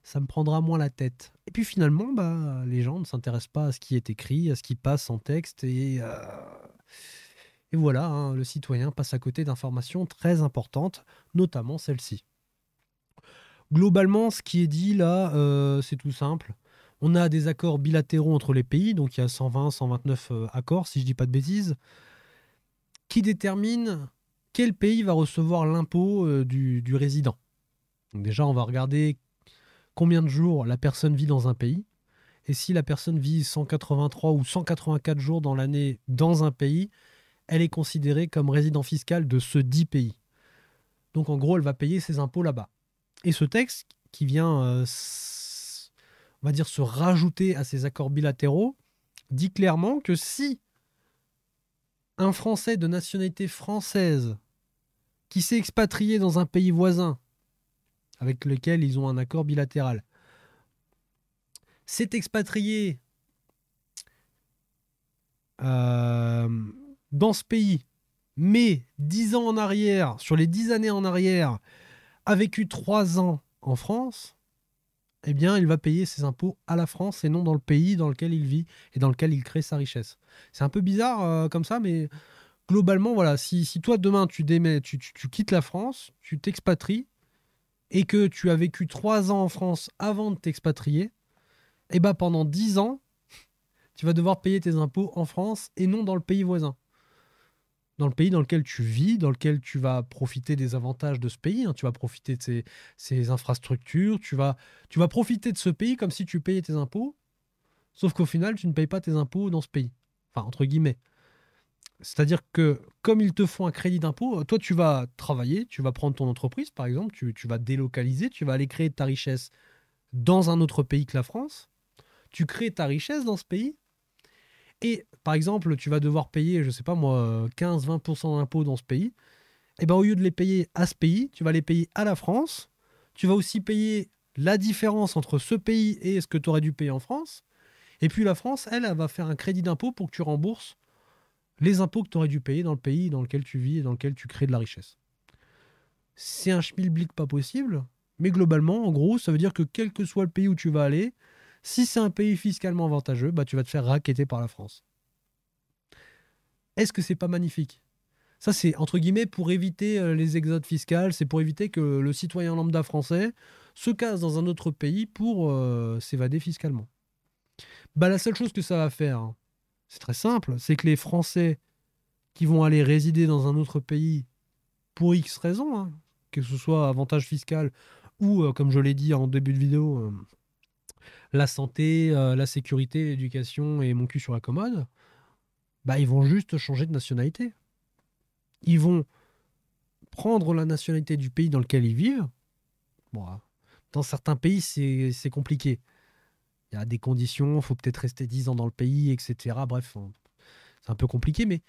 ça me prendra moins la tête. Et puis finalement, bah, les gens ne s'intéressent pas à ce qui est écrit, à ce qui passe en texte, et voilà, hein, le citoyen passe à côté d'informations très importantes, notamment celle-ci. Globalement, ce qui est dit là, c'est tout simple. On a des accords bilatéraux entre les pays, donc il y a 120, 129 accords, si je dis pas de bêtises, qui déterminent quel pays va recevoir l'impôt du résident. Donc déjà, on va regarder combien de jours la personne vit dans un pays. Et si la personne vit 183 ou 184 jours dans l'année dans un pays, elle est considérée comme résident fiscal de ce dit pays. Donc en gros, elle va payer ses impôts là-bas. Et ce texte qui vient, on va dire, se rajouter à ces accords bilatéraux, dit clairement que si un Français de nationalité française qui s'est expatrié dans un pays voisin avec lequel ils ont un accord bilatéral, s'est expatrié dans ce pays, mais 10 ans en arrière, sur les 10 années en arrière, a vécu 3 ans en France, eh bien, il va payer ses impôts à la France et non dans le pays dans lequel il vit et dans lequel il crée sa richesse. C'est un peu bizarre comme ça, mais globalement, voilà, si toi, demain, tu quittes la France, tu t'expatries, et que tu as vécu 3 ans en France avant de t'expatrier, eh ben, pendant 10 ans, tu vas devoir payer tes impôts en France et non dans le pays voisin. Dans le pays dans lequel tu vis, dans lequel tu vas profiter des avantages de ce pays, hein. Tu vas profiter de ses infrastructures, tu vas profiter de ce pays comme si tu payais tes impôts, sauf qu'au final, tu ne payes pas tes impôts dans ce pays. Enfin, entre guillemets. C'est-à-dire que comme ils te font un crédit d'impôt, toi, tu vas travailler, tu vas prendre ton entreprise, par exemple, tu vas délocaliser, tu vas aller créer ta richesse dans un autre pays que la France. Tu crées ta richesse dans ce pays. Et par exemple, tu vas devoir payer, je sais pas moi, 15-20% d'impôts dans ce pays. Et ben au lieu de les payer à ce pays, tu vas les payer à la France. Tu vas aussi payer la différence entre ce pays et ce que tu aurais dû payer en France. Et puis la France, elle va faire un crédit d'impôt pour que tu rembourses les impôts que tu aurais dû payer dans le pays dans lequel tu vis et dans lequel tu crées de la richesse. C'est un schmilblick pas possible, mais globalement, en gros, ça veut dire que quel que soit le pays où tu vas aller, si c'est un pays fiscalement avantageux, bah, tu vas te faire racketter par la France. Est-ce que c'est pas magnifique? Ça, c'est entre guillemets pour éviter les exodes fiscales, c'est pour éviter que le citoyen lambda français se casse dans un autre pays pour s'évader fiscalement. Bah, la seule chose que ça va faire, hein, c'est très simple, c'est que les Français qui vont aller résider dans un autre pays pour X raisons, hein, que ce soit avantage fiscal ou, comme je l'ai dit en début de vidéo, la santé, la sécurité, l'éducation et mon cul sur la commode, bah, ils vont juste changer de nationalité. Ils vont prendre la nationalité du pays dans lequel ils vivent. Bon, dans certains pays, c'est compliqué. Il y a des conditions, il faut peut-être rester 10 ans dans le pays, etc. Bref, c'est un peu compliqué, mais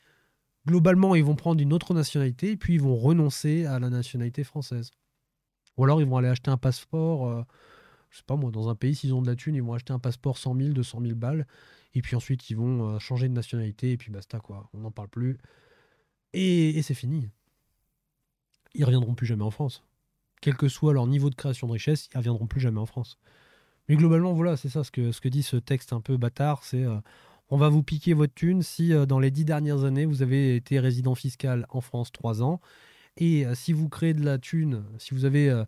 globalement, ils vont prendre une autre nationalité et puis ils vont renoncer à la nationalité française. Ou alors, ils vont aller acheter un passeport, je sais pas moi, dans un pays, s'ils ont de la thune, ils vont acheter un passeport 100 000, 200 000 balles. Et puis ensuite, ils vont changer de nationalité et puis basta, quoi. On n'en parle plus. Et c'est fini. Ils reviendront plus jamais en France. Quel que soit leur niveau de création de richesse, ils reviendront plus jamais en France. Mais globalement, voilà, c'est ça ce que dit ce texte un peu bâtard, c'est on va vous piquer votre thune si dans les 10 dernières années, vous avez été résident fiscal en France 3 ans, et si vous créez de la thune, si vous avez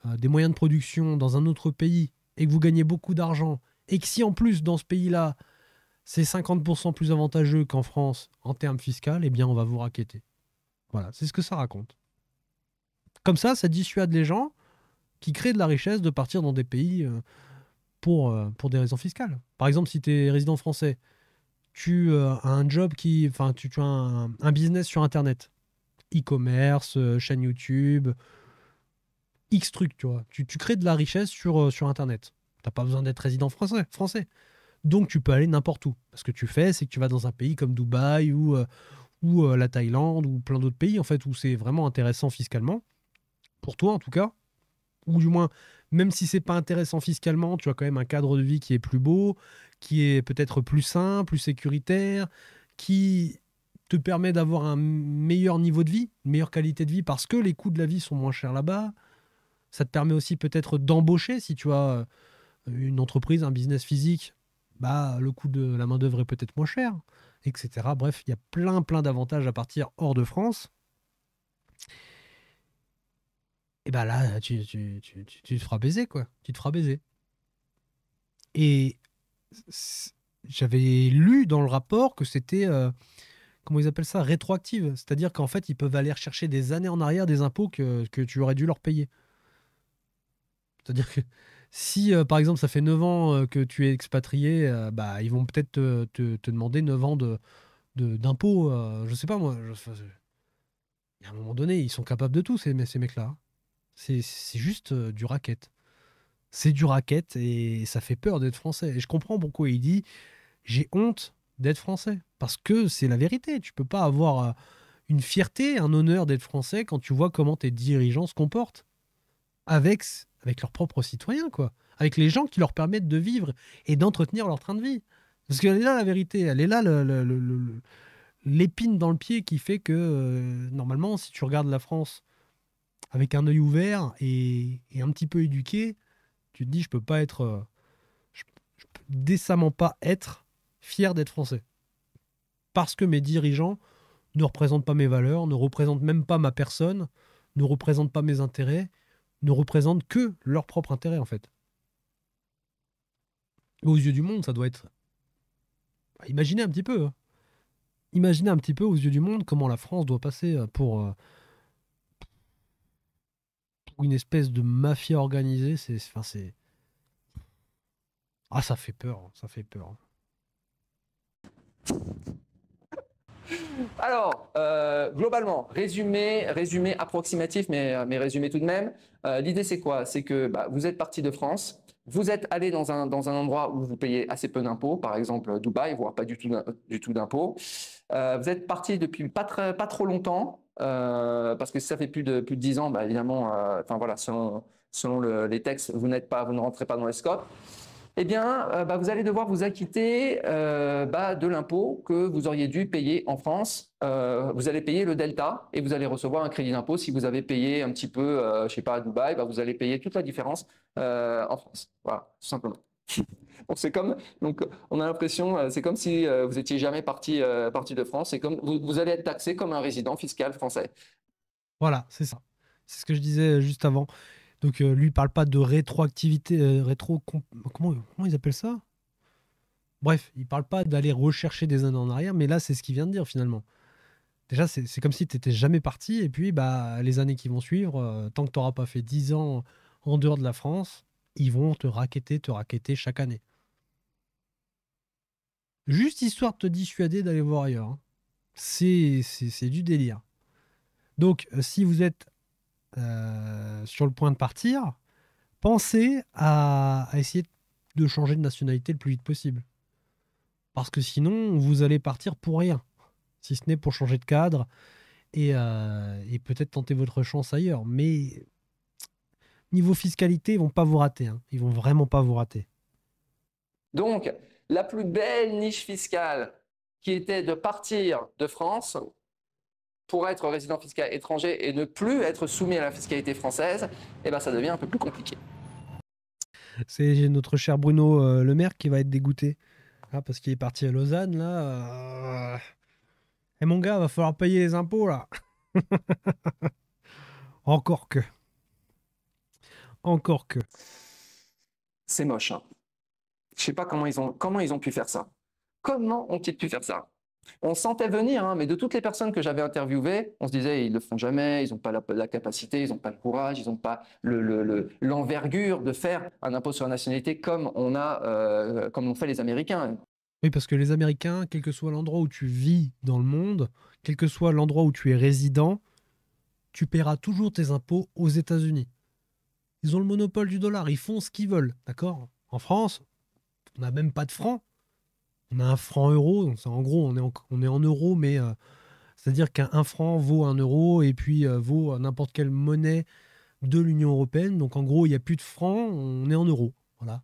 des moyens de production dans un autre pays, et que vous gagnez beaucoup d'argent, et que si en plus dans ce pays-là, c'est 50% plus avantageux qu'en France en termes fiscaux, eh bien on va vous racketter. Voilà, c'est ce que ça raconte. Comme ça dissuade les gens qui créent de la richesse de partir dans des pays pour des raisons fiscales. Par exemple, si tu es résident français, tu as un job enfin, tu as un business sur Internet, e-commerce, chaîne YouTube, X trucs, tu vois. Tu crées de la richesse sur Internet. T'as pas besoin d'être résident français. Donc tu peux aller n'importe où. Ce que tu fais, c'est que tu vas dans un pays comme Dubaï ou la Thaïlande ou plein d'autres pays en fait où c'est vraiment intéressant fiscalement pour toi en tout cas, ou du moins même si c'est pas intéressant fiscalement, tu as quand même un cadre de vie qui est plus beau, qui est peut-être plus sain, plus sécuritaire, qui te permet d'avoir un meilleur niveau de vie, une meilleure qualité de vie parce que les coûts de la vie sont moins chers là-bas. Ça te permet aussi peut-être d'embaucher si tu as une entreprise, un business physique, bah le coût de la main-d'œuvre est peut-être moins cher, etc. Bref, il y a plein d'avantages à partir hors de France. Et bah là, tu te feras baiser, quoi. Tu te feras baiser. Et j'avais lu dans le rapport que c'était, comment ils appellent ça, rétroactive. C'est-à-dire qu'en fait, ils peuvent aller rechercher des années en arrière des impôts que tu aurais dû leur payer. C'est-à-dire que si, par exemple, ça fait 9 ans que tu es expatrié, bah, ils vont peut-être te demander 9 ans d'impôts. Je sais pas moi. À un moment donné, ils sont capables de tout, ces mecs-là, hein. C'est juste du racket. C'est du racket et ça fait peur d'être français. Et je comprends pourquoi il dit j'ai honte d'être français. Parce que c'est la vérité. Tu peux pas avoir une fierté, un honneur d'être français quand tu vois comment tes dirigeants se comportent avec leurs propres citoyens, quoi. Avec les gens qui leur permettent de vivre et d'entretenir leur train de vie. Parce qu'elle est là la vérité, elle est là l'épine dans le pied qui fait que normalement, si tu regardes la France avec un œil ouvert et un petit peu éduqué, tu te dis je peux pas être, je peux décemment pas être fier d'être français. Parce que mes dirigeants ne représentent pas mes valeurs, ne représentent même pas ma personne, ne représentent pas mes intérêts, ne représentent que leur propre intérêt en fait. Aux yeux du monde, ça doit être. Imaginez un petit peu, hein. Imaginez un petit peu aux yeux du monde comment la France doit passer pour une espèce de mafia organisée. Enfin, ah, ça fait peur, hein, ça fait peur, hein. Alors, globalement, résumé approximatif, mais résumé tout de même. L'idée, c'est quoi? C'est que bah, vous êtes parti de France, vous êtes allé dans un endroit où vous payez assez peu d'impôts, par exemple Dubaï, voire pas du tout d'impôts. Vous êtes parti depuis pas trop longtemps, parce que si ça fait plus de 10 ans, bah, évidemment, enfin voilà, selon les textes, vous ne rentrez pas dans les scopes. Eh bien, bah, vous allez devoir vous acquitter bah, de l'impôt que vous auriez dû payer en France. Vous allez payer le delta et vous allez recevoir un crédit d'impôt. Si vous avez payé un petit peu, je sais pas, à Dubaï, bah, vous allez payer toute la différence en France. Voilà, tout simplement. Donc c'est comme, donc on a l'impression, c'est comme si vous étiez jamais parti de France. C'est comme vous allez être taxé comme un résident fiscal français. Voilà, c'est ça. C'est ce que je disais juste avant. Donc lui, il parle pas de rétroactivité, comment ils appellent ça? Bref, il parle pas d'aller rechercher des années en arrière, mais là, c'est ce qu'il vient de dire finalement. Déjà, c'est comme si tu n'étais jamais parti, et puis bah, les années qui vont suivre, tant que tu n'auras pas fait 10 ans en dehors de la France, ils vont te racketter chaque année. Juste histoire de te dissuader d'aller voir ailleurs, hein. C'est du délire. Donc, si vous êtes sur le point de partir, pensez à essayer de changer de nationalité le plus vite possible. Parce que sinon, vous allez partir pour rien. Si ce n'est pour changer de cadre et peut-être tenter votre chance ailleurs. Mais niveau fiscalité, ils vont pas vous rater, hein. Ils vont vraiment pas vous rater. Donc, la plus belle niche fiscale qui était de partir de France, pour être résident fiscal étranger et ne plus être soumis à la fiscalité française, eh ben, ça devient un peu plus compliqué. C'est notre cher Bruno Le Maire qui va être dégoûté. Ah, parce qu'il est parti à Lausanne, là. Eh mon gars, va falloir payer les impôts, là. Encore que. Encore que. C'est moche, hein. Je sais pas comment ils ont pu faire ça. Comment ont-ils pu faire ça? On sentait venir, hein, mais de toutes les personnes que j'avais interviewées, on se disait ils le font jamais, ils n'ont pas la capacité, ils n'ont pas le courage, ils n'ont pas l'envergure de faire un impôt sur la nationalité comme comme l'ont fait les Américains. Oui, parce que les Américains, quel que soit l'endroit où tu vis dans le monde, quel que soit l'endroit où tu es résident, tu paieras toujours tes impôts aux États-Unis. Ils ont le monopole du dollar, ils font ce qu'ils veulent, d'accord? En France, on n'a même pas de franc. On a un franc euro, donc en gros, on est en euros, mais c'est-à-dire qu'un franc vaut un euro et puis vaut n'importe quelle monnaie de l'Union européenne. Donc en gros, il n'y a plus de francs, on est en euros. Voilà.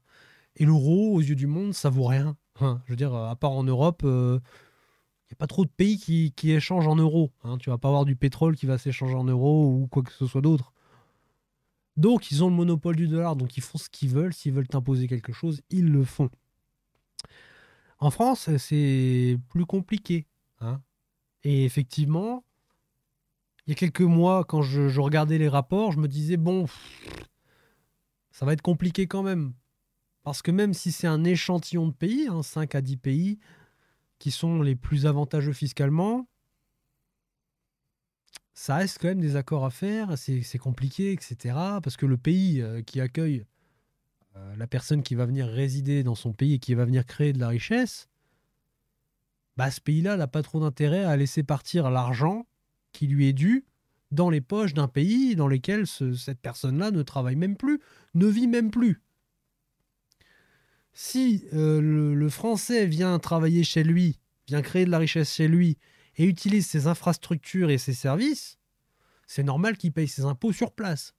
Et l'euro, aux yeux du monde, ça vaut rien. Hein, je veux dire, à part en Europe, il n'y a pas trop de pays qui échangent en euros. Hein. Tu vas pas avoir du pétrole qui va s'échanger en euros ou quoi que ce soit d'autre. Donc ils ont le monopole du dollar, donc ils font ce qu'ils veulent. S'ils veulent t'imposer quelque chose, ils le font. En France, c'est plus compliqué. Hein. Et effectivement, il y a quelques mois, quand je regardais les rapports, je me disais, bon, ça va être compliqué quand même. Parce que même si c'est un échantillon de pays, 5 à 10 pays qui sont les plus avantageux fiscalement, ça reste quand même des accords à faire, c'est compliqué, etc. Parce que le pays qui accueille la personne qui va venir résider dans son pays et qui va venir créer de la richesse, bah, ce pays-là n'a pas trop d'intérêt à laisser partir l'argent qui lui est dû dans les poches d'un pays dans lequel cette personne-là ne travaille même plus, ne vit même plus. Si le Français vient travailler chez lui, vient créer de la richesse chez lui et utilise ses infrastructures et ses services, c'est normal qu'il paye ses impôts sur place.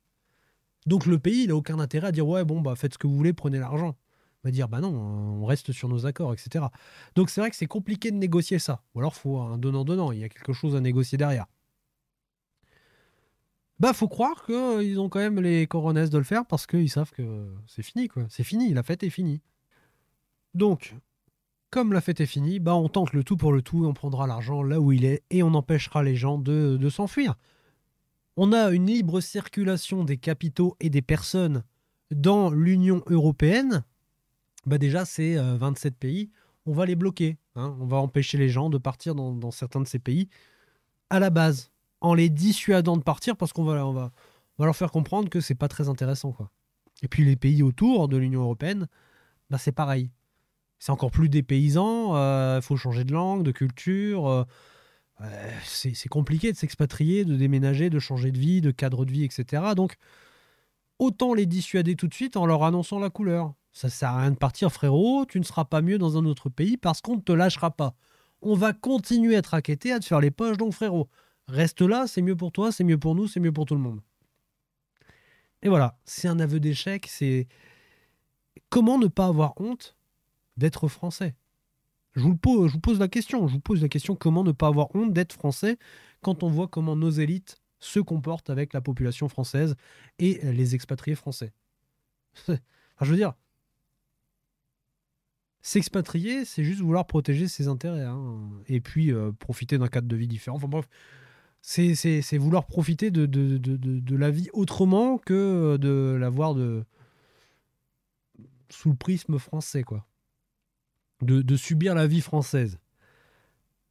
Donc le pays, il n'a aucun intérêt à dire ouais, bon, bah faites ce que vous voulez, prenez l'argent. Il va dire bah non, on reste sur nos accords, etc. Donc c'est vrai que c'est compliqué de négocier ça. Ou alors il faut un donnant-donnant, il y a quelque chose à négocier derrière. Bah faut croire qu'ils ont quand même les coronesses de le faire parce qu'ils savent que c'est fini, quoi. C'est fini, la fête est finie. Donc, comme la fête est finie, bah on tente le tout pour le tout et on prendra l'argent là où il est et on empêchera les gens de s'enfuir. On a une libre circulation des capitaux et des personnes dans l'Union européenne. Bah déjà, c'est 27 pays. On va les bloquer. Hein. On va empêcher les gens de partir dans certains de ces pays à la base, en les dissuadant de partir parce qu'on va leur faire comprendre que c'est pas très intéressant, quoi. Et puis les pays autour de l'Union européenne, bah c'est pareil. C'est encore plus dépaysant. Il faut changer de langue, de culture. C'est compliqué de s'expatrier, de déménager, de changer de vie, de cadre de vie, etc. Donc, autant les dissuader tout de suite en leur annonçant la couleur. Ça sert à rien de partir, frérot, tu ne seras pas mieux dans un autre pays parce qu'on ne te lâchera pas. On va continuer à te raqueter, à te faire les poches, donc frérot, reste là, c'est mieux pour toi, c'est mieux pour nous, c'est mieux pour tout le monde. Et voilà, c'est un aveu d'échec, c'est comment ne pas avoir honte d'être français. Je vous pose la question. Je vous pose la question comment ne pas avoir honte d'être français quand on voit comment nos élites se comportent avec la population française et les expatriés français. Enfin, je veux dire, s'expatrier, c'est juste vouloir protéger ses intérêts. Hein, et puis profiter d'un cadre de vie différent. Enfin bref, c'est vouloir profiter de la vie autrement que de l'avoir sous le prisme français, quoi. De subir la vie française.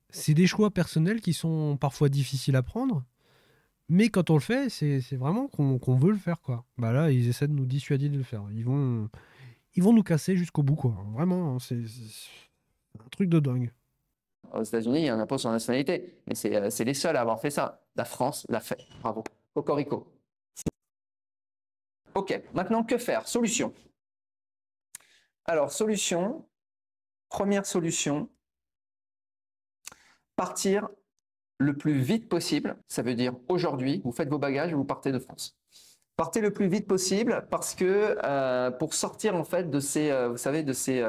C'est des choix personnels qui sont parfois difficiles à prendre, mais quand on le fait, c'est vraiment qu'on veut le faire, quoi. Bah là, ils essaient de nous dissuader de le faire. Ils vont nous casser jusqu'au bout, quoi. Vraiment, c'est un truc de dingue. Aux États-Unis, il y a un impôt sur la nationalité, mais c'est les seuls à avoir fait ça. La France l'a fait. Bravo. Cocorico. Ok, maintenant que faire? Solution. Alors, solution, première solution, partir le plus vite possible. Ça veut dire aujourd'hui, vous faites vos bagages et vous partez de France. Partez le plus vite possible parce que pour sortir en fait de ces, vous savez, de ces,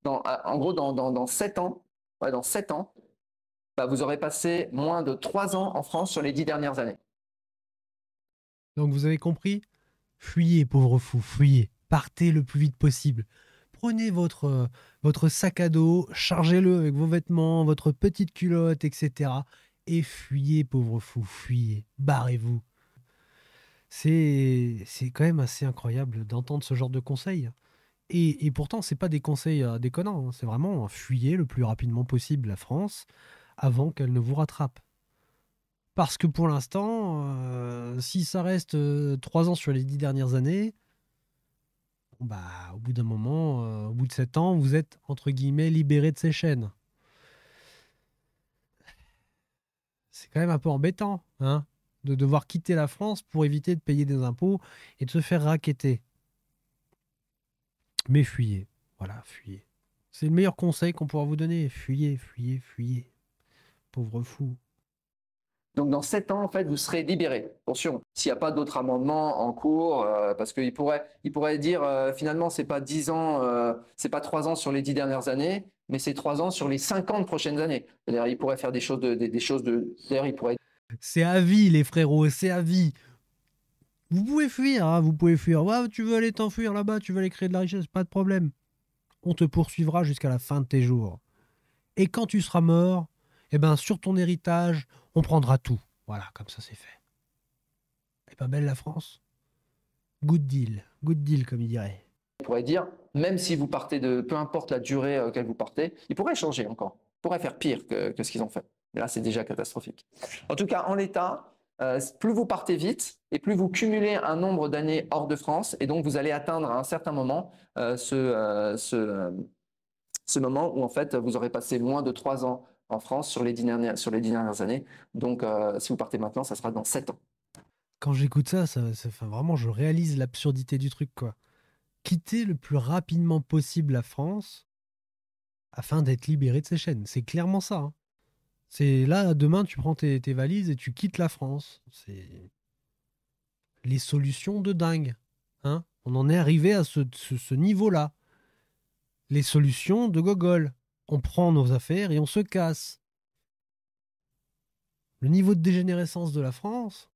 en gros dans 7 ans, ouais, dans 7 ans, bah, vous aurez passé moins de 3 ans en France sur les 10 dernières années. Donc vous avez compris? Fuyez, pauvre fou, fuyez. Partez le plus vite possible. Prenez votre sac à dos, chargez-le avec vos vêtements, votre petite culotte, etc. Et fuyez, pauvre fou, fuyez. Barrez-vous. C'est quand même assez incroyable d'entendre ce genre de conseils. Et pourtant, c'est pas des conseils déconnants, hein. C'est vraiment fuyez le plus rapidement possible la France avant qu'elle ne vous rattrape. Parce que pour l'instant, si ça reste 3 ans sur les 10 dernières années, bon bah, au bout d'un moment, au bout de 7 ans, vous êtes entre guillemets libéré de ces chaînes. C'est quand même un peu embêtant, hein, de devoir quitter la France pour éviter de payer des impôts et de se faire racketter. Mais fuyez, voilà, fuyez. C'est le meilleur conseil qu'on pourra vous donner. Fuyez, fuyez, fuyez. Pauvre fou. Donc dans 7 ans, en fait, vous serez libéré. Attention, s'il n'y a pas d'autres amendements en cours, parce qu'il pourrait dire finalement, c'est pas 10 ans, c'est pas 3 ans sur les 10 dernières années, mais c'est 3 ans sur les 50 prochaines années. C'est-à-dire, il pourrait faire des choses des choses de. D'ailleurs, il pourrait. C'est à vie, les frérots, c'est à vie. Vous pouvez fuir, hein, vous pouvez fuir. Ouais, tu veux aller t'enfuir là-bas, tu veux aller créer de la richesse, pas de problème. On te poursuivra jusqu'à la fin de tes jours. Et quand tu seras mort, eh ben, sur ton héritage, on prendra tout. Voilà, comme ça c'est fait. Et pas belle la France? Good deal comme il dirait. Il pourrait dire, même si vous partez peu importe la durée auquel vous partez, il pourrait changer encore. Il pourrait faire pire que ce qu'ils ont fait. Mais là, c'est déjà catastrophique. En tout cas, en l'état, plus vous partez vite et plus vous cumulez un nombre d'années hors de France, et donc vous allez atteindre à un certain moment ce moment où en fait vous aurez passé moins de 3 ans en France sur les 10 dernières années. Donc, si vous partez maintenant, ça sera dans 7 ans. Quand j'écoute enfin, vraiment, je réalise l'absurdité du truc, quoi. Quitter le plus rapidement possible la France afin d'être libéré de ses chaînes. C'est clairement ça, hein. C'est là, demain, tu prends tes valises et tu quittes la France. C'est les solutions de dingue, hein. On en est arrivé à ce niveau-là. Les solutions de gogol. On prend nos affaires et on se casse. Le niveau de dégénérescence de la France,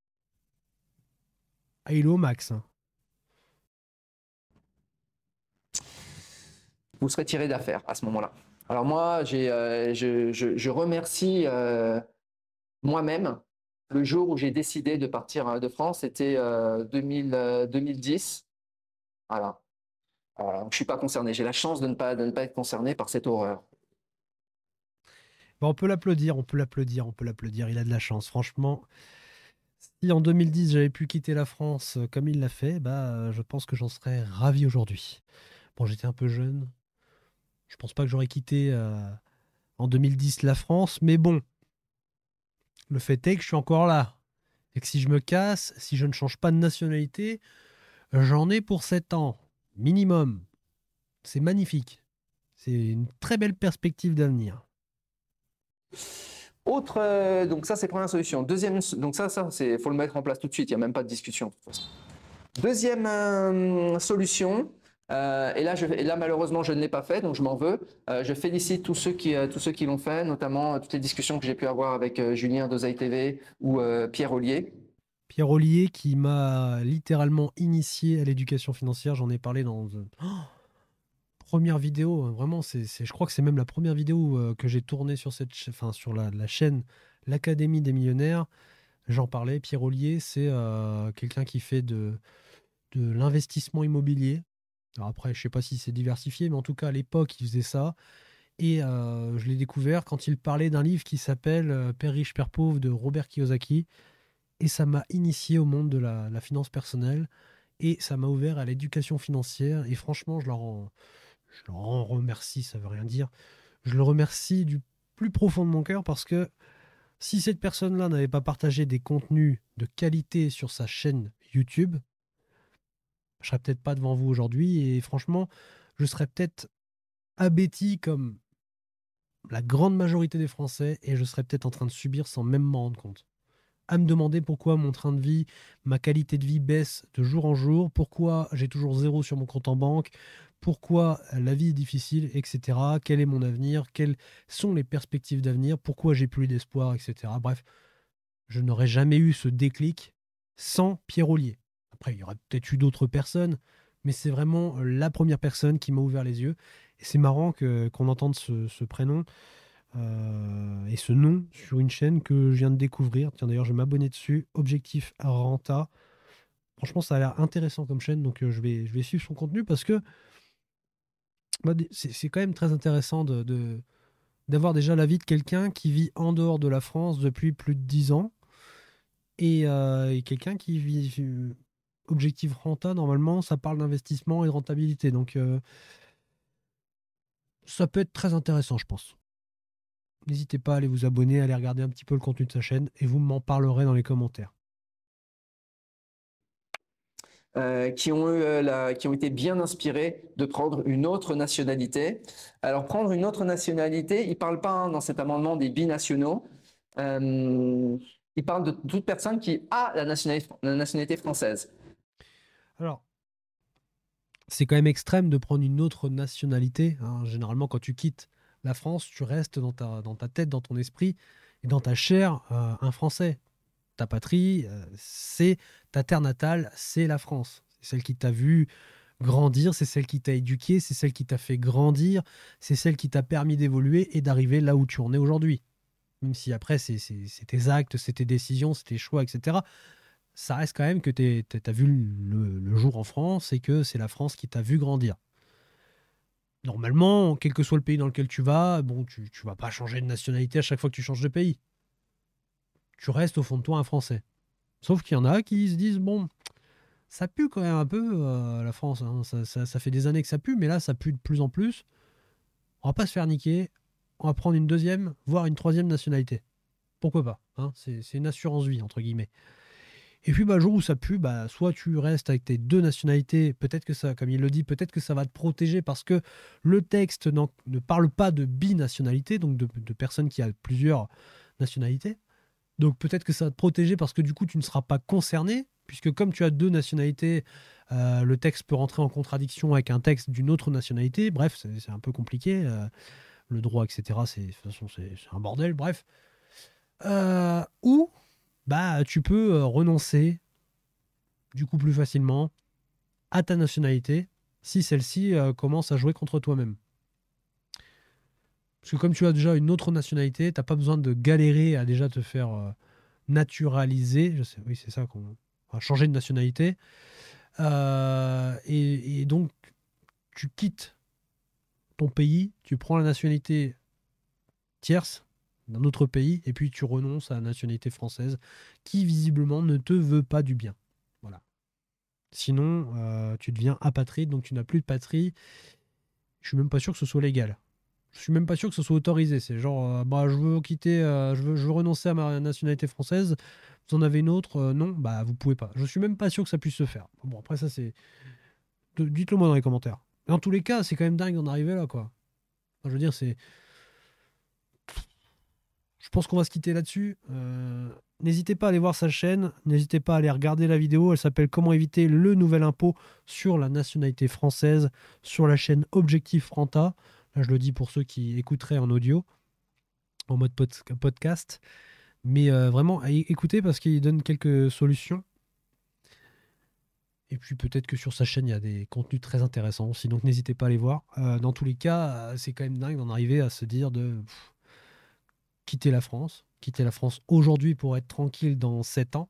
ah, il est au max, hein. Vous serez tiré d'affaire à ce moment-là. Alors moi, je remercie moi-même le jour où j'ai décidé de partir de France. C'était 2010. Voilà. Je ne suis pas concerné. J'ai la chance de ne pas être concerné par cette horreur. Bon, on peut l'applaudir, on peut l'applaudir, on peut l'applaudir. Il a de la chance, franchement. Si en 2010 j'avais pu quitter la France comme il l'a fait, je pense que j'en serais ravi aujourd'hui. Bon, j'étais un peu jeune. Je pense pas que j'aurais quitté en 2010 la France, mais bon, le fait est que je suis encore là. Et que si je me casse, si je ne change pas de nationalité, j'en ai pour 7 ans, minimum. C'est magnifique. C'est une très belle perspective d'avenir. Donc ça, c'est première solution. Deuxième, donc ça, c'est, faut le mettre en place tout de suite. Il n'y a même pas de discussion. Deuxième solution. Et là, malheureusement, je ne l'ai pas fait, donc je m'en veux. Je félicite tous ceux qui l'ont fait, notamment toutes les discussions que j'ai pu avoir avec Julien d'Oseille TV ou Pierre Ollier. Pierre Ollier qui m'a littéralement initié à l'éducation financière, j'en ai parlé dans première vidéo, hein. Vraiment, je crois que c'est même la première vidéo que j'ai tournée sur sur la chaîne L'Académie des millionnaires. J'en parlais. Pierre Ollier, c'est quelqu'un qui fait de l'investissement immobilier. Alors après, je sais pas si c'est diversifié, mais en tout cas, à l'époque, il faisait ça. Et je l'ai découvert quand il parlait d'un livre qui s'appelle Père riche, Père pauvre de Robert Kiyosaki. Et ça m'a initié au monde de la finance personnelle. Et ça m'a ouvert à l'éducation financière. Et franchement, je le rends remercie, ça veut rien dire. Je le remercie du plus profond de mon cœur parce que si cette personne-là n'avait pas partagé des contenus de qualité sur sa chaîne YouTube, je serais peut-être pas devant vous aujourd'hui et franchement, je serais peut-être abéti comme la grande majorité des Français et je serais peut-être en train de subir sans même m'en rendre compte. à me demander pourquoi mon train de vie, ma qualité de vie baisse de jour en jour, pourquoi j'ai toujours zéro sur mon compte en banque, pourquoi la vie est difficile, etc. Quel est mon avenir, quelles sont les perspectives d'avenir, pourquoi j'ai plus d'espoir, etc. Bref, je n'aurais jamais eu ce déclic sans Pierre Ollier. Après, il y aurait peut-être eu d'autres personnes, mais c'est vraiment la première personne qui m'a ouvert les yeux. Et c'est marrant qu'on entende ce prénom et ce nom sur une chaîne que je viens de découvrir. Tiens, d'ailleurs, je vais m'abonner dessus. Objectif Renta. Franchement, ça a l'air intéressant comme chaîne, donc je vais suivre son contenu parce que bah, c'est quand même très intéressant d'avoir déjà l'avis de quelqu'un qui vit en dehors de la France depuis plus de 10 ans et quelqu'un qui vit. Objectif Renta, normalement, ça parle d'investissement et de rentabilité. Donc, ça peut être très intéressant, je pense. N'hésitez pas à aller vous abonner, à aller regarder un petit peu le contenu de sa chaîne et vous m'en parlerez dans les commentaires. Qui ont été bien inspirés de prendre une autre nationalité. Alors, prendre une autre nationalité, il ne parle pas dans cet amendement des binationaux. Il parle de toute personne qui a la nationalité française. Alors, c'est quand même extrême de prendre une autre nationalité, hein. Généralement, quand tu quittes la France, tu restes dans ta tête, dans ton esprit et dans ta chair un Français. Ta patrie, c'est ta terre natale, c'est la France. C'est celle qui t'a vu grandir, c'est celle qui t'a éduqué, c'est celle qui t'a fait grandir, c'est celle qui t'a permis d'évoluer et d'arriver là où tu en es aujourd'hui. Même si après, c'est tes actes, c'est tes décisions, c'est tes choix, etc. Ça reste quand même que tu as vu le jour en France et que c'est la France qui t'a vu grandir. Normalement, quel que soit le pays dans lequel tu vas, bon, tu vas pas changer de nationalité à chaque fois que tu changes de pays. Tu restes au fond de toi un Français. Sauf qu'il y en a qui se disent, bon, ça pue quand même un peu la France, hein. Ça fait des années que ça pue, mais là, ça pue de plus en plus. On va pas se faire niquer. On va prendre une deuxième, voire une troisième nationalité. Pourquoi pas, hein, c'est une assurance vie, entre guillemets. Et puis, bah, le jour où ça pue, bah, soit tu restes avec tes deux nationalités, peut-être que ça, comme il le dit, peut-être que ça va te protéger parce que le texte ne parle pas de binationalité, donc de personnes qui ont plusieurs nationalités. Donc peut-être que ça va te protéger parce que du coup, tu ne seras pas concerné, puisque comme tu as deux nationalités, le texte peut rentrer en contradiction avec un texte d'une autre nationalité. Bref, c'est un peu compliqué. Le droit, etc., de toute façon, c'est un bordel. Bref. Ou bah, tu peux renoncer, du coup plus facilement, à ta nationalité si celle-ci commence à jouer contre toi-même. Parce que comme tu as déjà une autre nationalité, t'as pas besoin de galérer à déjà te faire naturaliser. Je sais, oui, c'est ça qu'on va changer de nationalité. Et donc, tu quittes ton pays, tu prends la nationalité tierce d'un autre pays, et puis tu renonces à la nationalité française qui visiblement ne te veut pas du bien. Voilà. Sinon, tu deviens apatride, donc tu n'as plus de patrie. Je suis même pas sûr que ce soit légal. Je suis même pas sûr que ce soit autorisé. C'est genre, bah, je veux quitter, je veux renoncer à ma nationalité française. Vous en avez une autre? Non, bah, vous pouvez pas. Je suis même pas sûr que ça puisse se faire. Bon, après, ça, c'est. Dites-le moi dans les commentaires. Mais en tous les cas, c'est quand même dingue d'en arriver là, quoi. Enfin, je veux dire, c'est. Je pense qu'on va se quitter là-dessus. N'hésitez pas à aller voir sa chaîne. N'hésitez pas à aller regarder la vidéo. Elle s'appelle Comment éviter le nouvel impôt sur la nationalité française sur la chaîne Objectif Renta. Là, je le dis pour ceux qui écouteraient en audio, en mode podcast. Mais vraiment, écoutez parce qu'il donne quelques solutions. Et puis peut-être que sur sa chaîne, il y a des contenus très intéressants aussi. Donc n'hésitez pas à les voir. Dans tous les cas, c'est quand même dingue d'en arriver à se dire de quitter la France. Quitter la France aujourd'hui pour être tranquille dans 7 ans.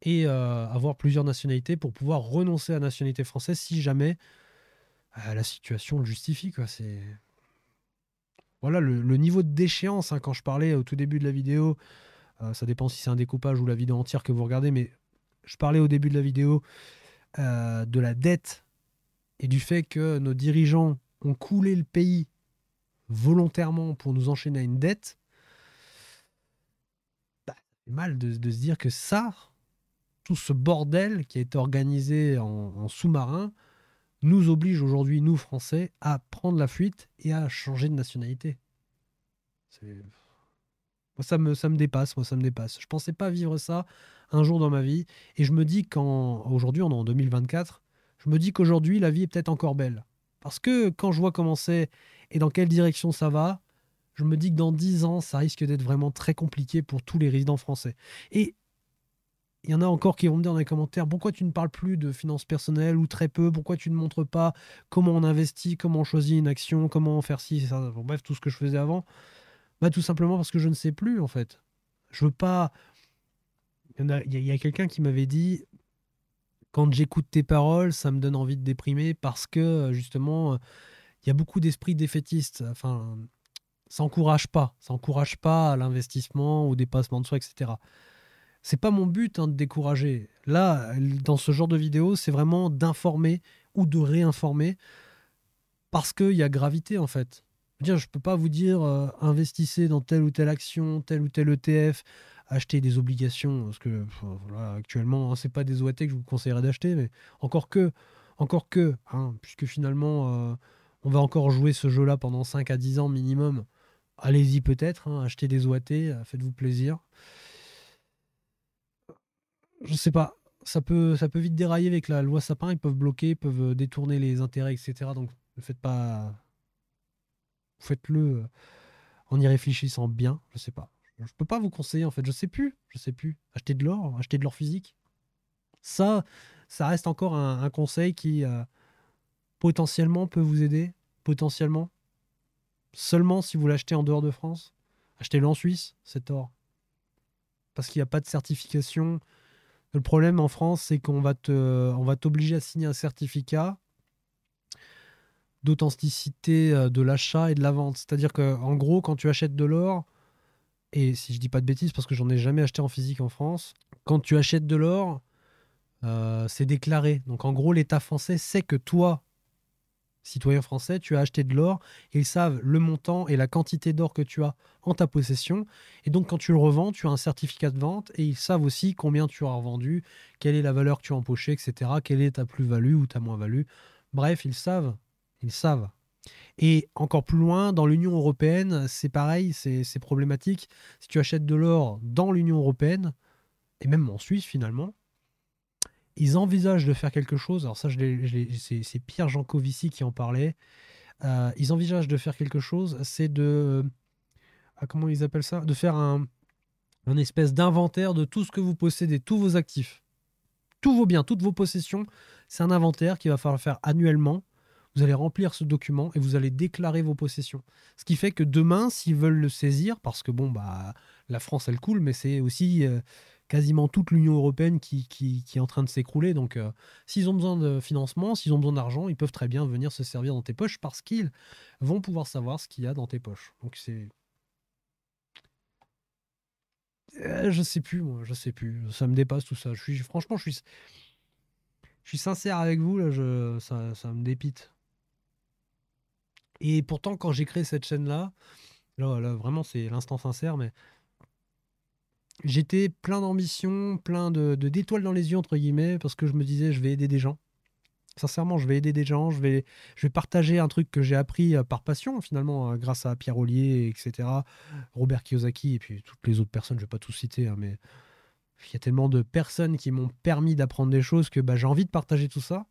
Et avoir plusieurs nationalités pour pouvoir renoncer à la nationalité française si jamais la situation le justifie, quoi. C'est... Voilà le niveau de déchéance, hein, quand je parlais au tout début de la vidéo. Ça dépend si c'est un découpage ou la vidéo entière que vous regardez, mais je parlais au début de la vidéo de la dette et du fait que nos dirigeants ont coulé le pays volontairement pour nous enchaîner à une dette. Bah, c'est mal de se dire que ça, tout ce bordel qui a été organisé en sous-marin, nous oblige aujourd'hui, nous Français, à prendre la fuite et à changer de nationalité. C'est... Moi, ça me dépasse, moi, ça me dépasse. Je pensais pas vivre ça un jour dans ma vie. Et je me dis qu'aujourd'hui, on est en 2024, je me dis qu'aujourd'hui, la vie est peut-être encore belle. Parce que quand je vois comment c'est et dans quelle direction ça va, je me dis que dans 10 ans, ça risque d'être vraiment très compliqué pour tous les résidents français. Et il y en a encore qui vont me dire dans les commentaires, pourquoi tu ne parles plus de finances personnelles ou très peu, pourquoi tu ne montres pas comment on investit, comment on choisit une action, comment faire ci, ça, bon, bref, tout ce que je faisais avant. Bah, tout simplement parce que je ne sais plus, en fait. Je veux pas. Il y a quelqu'un qui m'avait dit, quand j'écoute tes paroles, ça me donne envie de déprimer parce que, justement, il y a beaucoup d'esprits défaitistes. Enfin, ça encourage pas. Ça encourage pas à l'investissement, au dépassement de soi, etc. C'est pas mon but, hein, de décourager. Là, dans ce genre de vidéo, c'est vraiment d'informer ou de réinformer parce qu'il y a gravité, en fait. Je veux dire, je peux pas vous dire investissez dans telle ou telle action, tel ou tel ETF, acheter des obligations, parce que voilà, actuellement, hein, c'est pas des OAT que je vous conseillerais d'acheter, mais encore que, puisque finalement, on va encore jouer ce jeu-là pendant 5 à 10 ans minimum. Allez-y peut-être, hein, achetez des OAT, faites-vous plaisir. Je sais pas, ça peut vite dérailler avec la loi Sapin, ils peuvent bloquer, ils peuvent détourner les intérêts, etc. Donc ne faites pas, faites-le en y réfléchissant bien, je sais pas. Je peux pas vous conseiller en fait, je sais plus. Acheter de l'or physique. Ça, ça reste encore un conseil qui potentiellement peut vous aider, potentiellement. Seulement si vous l'achetez en dehors de France. Achetez-le en Suisse, cet or. Parce qu'il n'y a pas de certification. Le problème en France, c'est on va t'obliger à signer un certificat d'authenticité de l'achat et de la vente. C'est-à-dire que, en gros, quand tu achètes de l'or, et si je dis pas de bêtises, parce que j'en ai jamais acheté en physique en France, quand tu achètes de l'or, c'est déclaré. Donc en gros, l'État français sait que toi, citoyen français, tu as acheté de l'or, et ils savent le montant et la quantité d'or que tu as en ta possession. Et donc quand tu le revends, tu as un certificat de vente, et ils savent aussi combien tu as revendu, quelle est la valeur que tu as empochée, etc. Quelle est ta plus-value ou ta moins-value. Bref, ils savent. Ils savent. Et encore plus loin, dans l'Union européenne, c'est pareil, c'est problématique. Si tu achètes de l'or dans l'Union européenne, et même en Suisse finalement, ils envisagent de faire quelque chose. Alors ça, c'est Pierre Jancovici qui en parlait. Ils envisagent de faire quelque chose, c'est de... comment ils appellent ça? De faire un espèce d'inventaire de tout ce que vous possédez, tous vos actifs, tous vos biens, toutes vos possessions. C'est un inventaire qu'il va falloir faire annuellement. Vous allez remplir ce document et vous allez déclarer vos possessions. Ce qui fait que demain, s'ils veulent le saisir, parce que bon, bah, la France, elle coule, mais c'est aussi quasiment toute l'Union européenne qui est en train de s'écrouler. Donc, s'ils ont besoin de financement, s'ils ont besoin d'argent, ils peuvent très bien venir se servir dans tes poches parce qu'ils vont pouvoir savoir ce qu'il y a dans tes poches. Donc, c'est. Je sais plus, moi, je sais plus. Ça me dépasse tout ça. Franchement, je suis sincère avec vous, là, ça me dépite. Et pourtant, quand j'ai créé cette chaîne-là, là, vraiment, c'est l'instant sincère, mais j'étais plein d'ambition, plein d'étoiles dans les yeux, entre guillemets, parce que je me disais, je vais aider des gens. Sincèrement, je vais aider des gens, je vais partager un truc que j'ai appris par passion, finalement, grâce à Pierre Ollier, etc., Robert Kiyosaki, et puis toutes les autres personnes, je vais pas tous citer, hein, mais il y a tellement de personnes qui m'ont permis d'apprendre des choses que bah, j'ai envie de partager tout ça.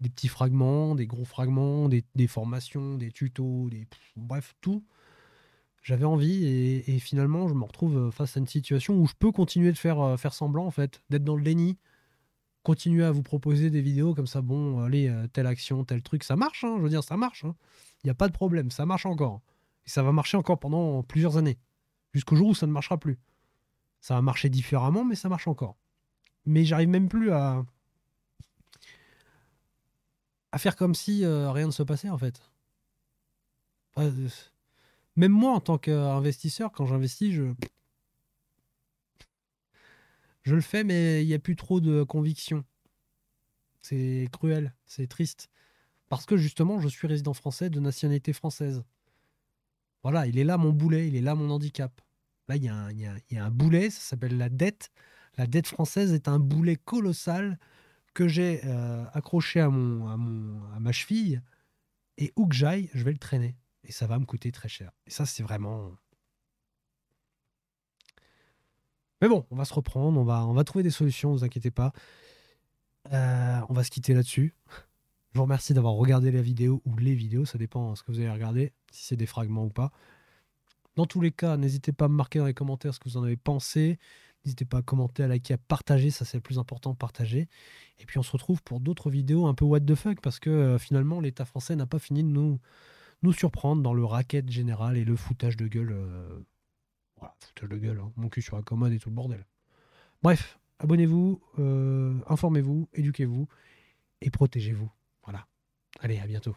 Des petits fragments, des gros fragments, des formations, des tutos, bref, tout. J'avais envie et finalement, je me retrouve face à une situation où je peux continuer de faire semblant, en fait, d'être dans le déni, continuer à vous proposer des vidéos comme ça, bon, allez, telle action, tel truc, ça marche, hein, je veux dire, ça marche, hein. Il n'y a pas de problème, ça marche encore. Et ça va marcher encore pendant plusieurs années, jusqu'au jour où ça ne marchera plus. Ça va marcher différemment, mais ça marche encore. Mais j'arrive même plus à faire comme si rien ne se passait, en fait. Même moi, en tant qu'investisseur, quand j'investis, je le fais, mais il n'y a plus trop de conviction. C'est cruel, c'est triste. Parce que justement, je suis résident français de nationalité française. Voilà, il est là mon boulet, il est là mon handicap. Là, il y a un boulet, ça s'appelle la dette. La dette française est un boulet colossal que j'ai accroché à ma cheville. Et où que j'aille, je vais le traîner. Et ça va me coûter très cher. Et ça, c'est vraiment... Mais bon, on va se reprendre, on va trouver des solutions, ne vous inquiétez pas. On va se quitter là-dessus. Je vous remercie d'avoir regardé la vidéo ou les vidéos, ça dépend de ce que vous avez regardé, si c'est des fragments ou pas. Dans tous les cas, n'hésitez pas à me marquer dans les commentaires ce que vous en avez pensé. N'hésitez pas à commenter, à liker, à partager, ça c'est le plus important, partager. Et puis on se retrouve pour d'autres vidéos un peu what the fuck, parce que finalement l'État français n'a pas fini de nous surprendre dans le racket général et le foutage de gueule. Voilà, foutage de gueule, hein. Mon cul sur la commode et tout le bordel. Bref, abonnez-vous, informez-vous, éduquez-vous et protégez-vous. Voilà. Allez, à bientôt.